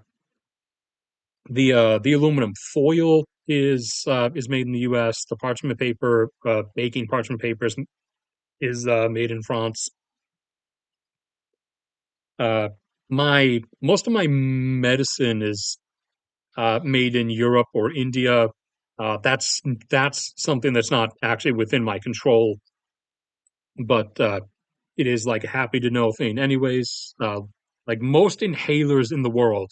[SPEAKER 1] the aluminum foil is made in the U.S. The parchment paper, baking parchment paper, is made in France. Uh, my Most of my medicine is made in Europe or India. That's something that's not actually within my control, but it is like a happy to know thing. Anyways, like most inhalers in the world,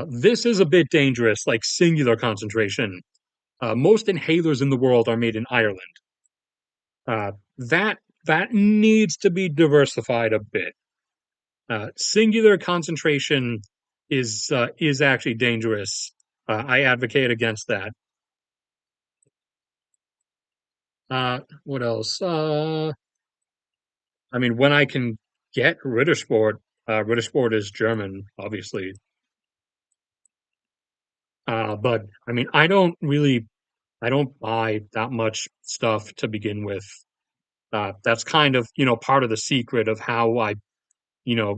[SPEAKER 1] this is a bit dangerous. Like singular concentration. Most inhalers in the world are made in Ireland. That needs to be diversified a bit. Singular concentration is actually dangerous. I advocate against that. What else? I mean, when I can get Rittersport, Rittersport is German, obviously. But I mean, I don't buy that much stuff to begin with. That's kind of, part of the secret of how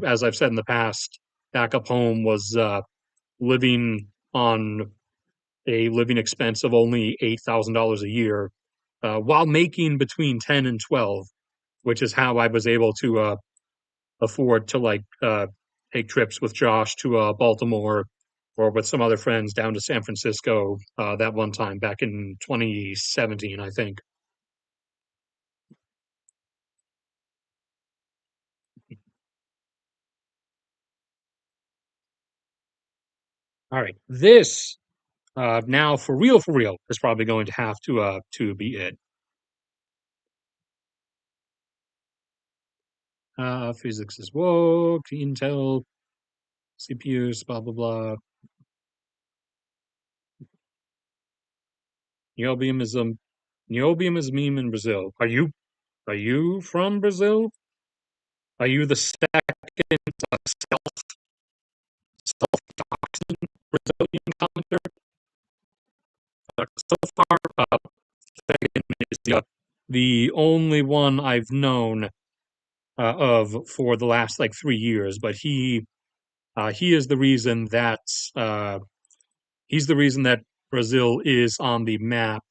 [SPEAKER 1] as I've said in the past, back up home was living on a living expense of only $8,000 a year, while making between 10 and 12, which is how I was able to afford to take trips with Josh to Baltimore or with some other friends down to San Francisco that one time back in 2017, I think. All right, this now for real, is probably going to have to be it. Physics is woke, Intel, CPUs, blah blah blah. Niobium is a Niobium is a meme in Brazil. Are you from Brazil? Are you the second self-doxing Brazilian commenter? So far, second is the only one I've known of for the last like 3 years, but he is the reason that uh, he's the reason that Brazil is on the map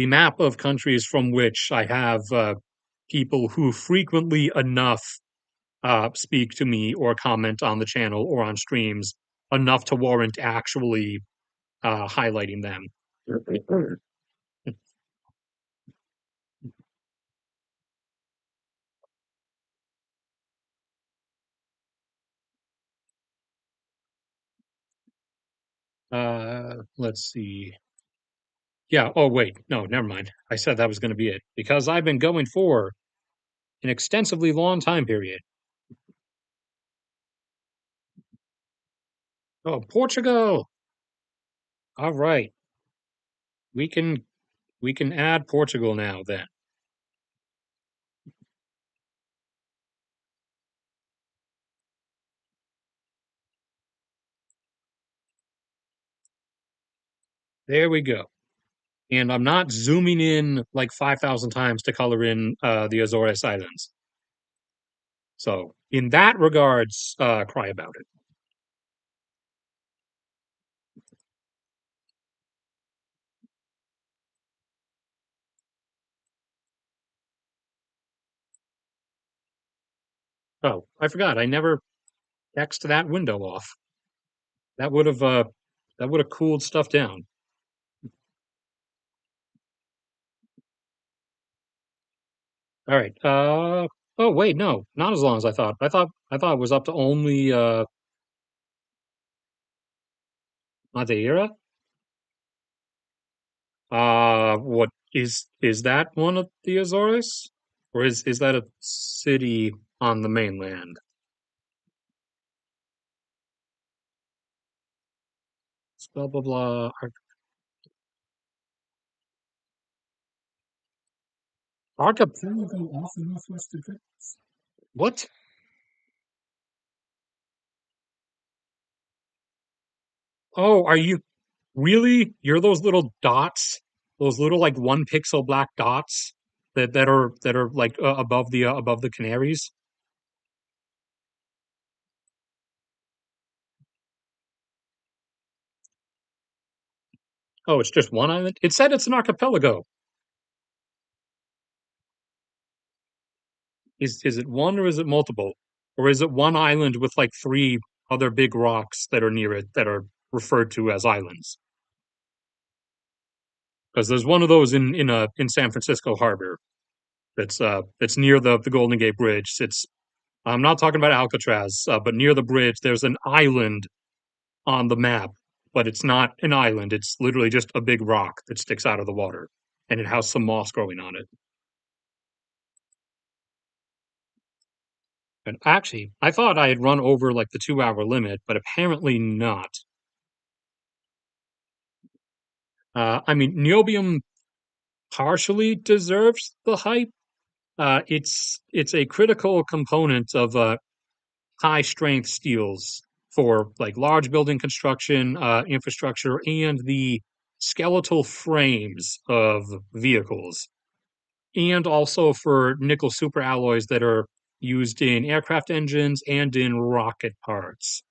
[SPEAKER 1] the map of countries from which I have people who frequently enough speak to me or comment on the channel or on streams enough to warrant actually highlighting them. Let's see. Yeah. Oh, wait. No, never mind. I said that was going to be it because I've been going for an extensively long time period. Oh, Portugal. All right. We can we can add Portugal now then. There we go. And I'm not zooming in like 5,000 times to color in the Azores Islands. So in that regards, cry about it. Oh, I forgot. I never X'd that window off. That would have cooled stuff down. All right. Oh wait, no, not as long as I thought. I thought it was up to only Madeira. What is that one of the Azores? Or is that a city on the mainland? Blah blah blah. Archipelago off the northwest of it. What? Oh, are you really? You're those little dots, those little like 1 pixel black dots that are like above the Canaries. Oh, it's just one island. It said it's an archipelago. Is it one or is it multiple? Or is it one island with like three other big rocks that are near it that are referred to as islands? Because there's one of those in San Francisco Harbor that's near the Golden Gate Bridge. It's I'm not talking about Alcatraz, but near the bridge there's an island on the map, but it's not an island. It's literally just a big rock that sticks out of the water, and it has some moss growing on it. And actually, I thought I had run over like the 2 hour limit, but apparently not. I mean, niobium partially deserves the hype. It's a critical component of high strength steels for like large building construction, infrastructure, and the skeletal frames of vehicles, and also for nickel superalloys that are used in aircraft engines and in rocket parts.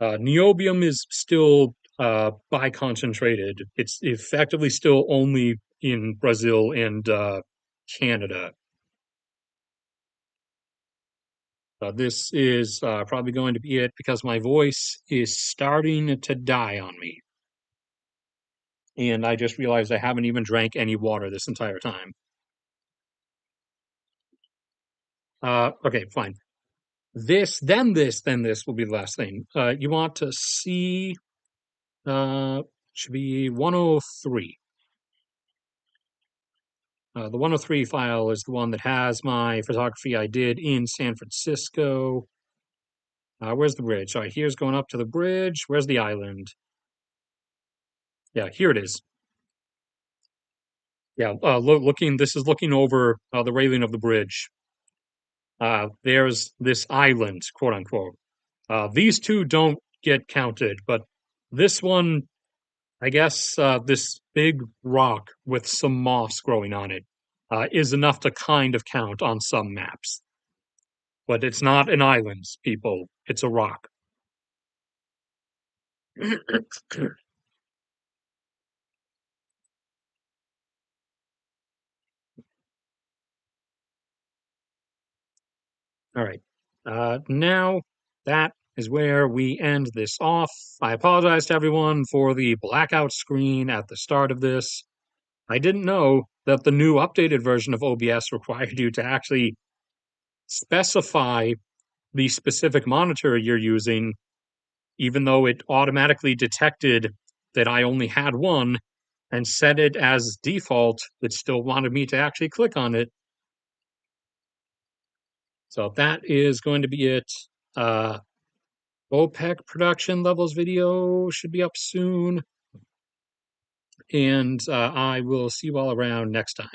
[SPEAKER 1] Niobium is still biconcentrated. It's effectively still only in Brazil and Canada. This is probably going to be it because my voice is starting to die on me. And I just realized I haven't even drank any water this entire time. Okay, fine. Then this will be the last thing. You want to see, uh, should be 103. The 103 file is the one that has my photography I did in San Francisco. Where's the bridge? All right, here's going up to the bridge. Where's the island? Yeah, here it is. Yeah, looking. This is looking over the railing of the bridge. There's this island, quote unquote. These two don't get counted, but this one, I guess, this big rock with some moss growing on it, is enough to kind of count on some maps. But it's not an island, people. It's a rock. All right. Now that is where we end this off. I apologize to everyone for the blackout screen at the start of this. I didn't know that the new updated version of OBS required you to actually specify the specific monitor you're using, even though it automatically detected that I only had one and set it as default. It still wanted me to actually click on it. So that is going to be it. OPEC production levels video should be up soon. And I will see you all around next time.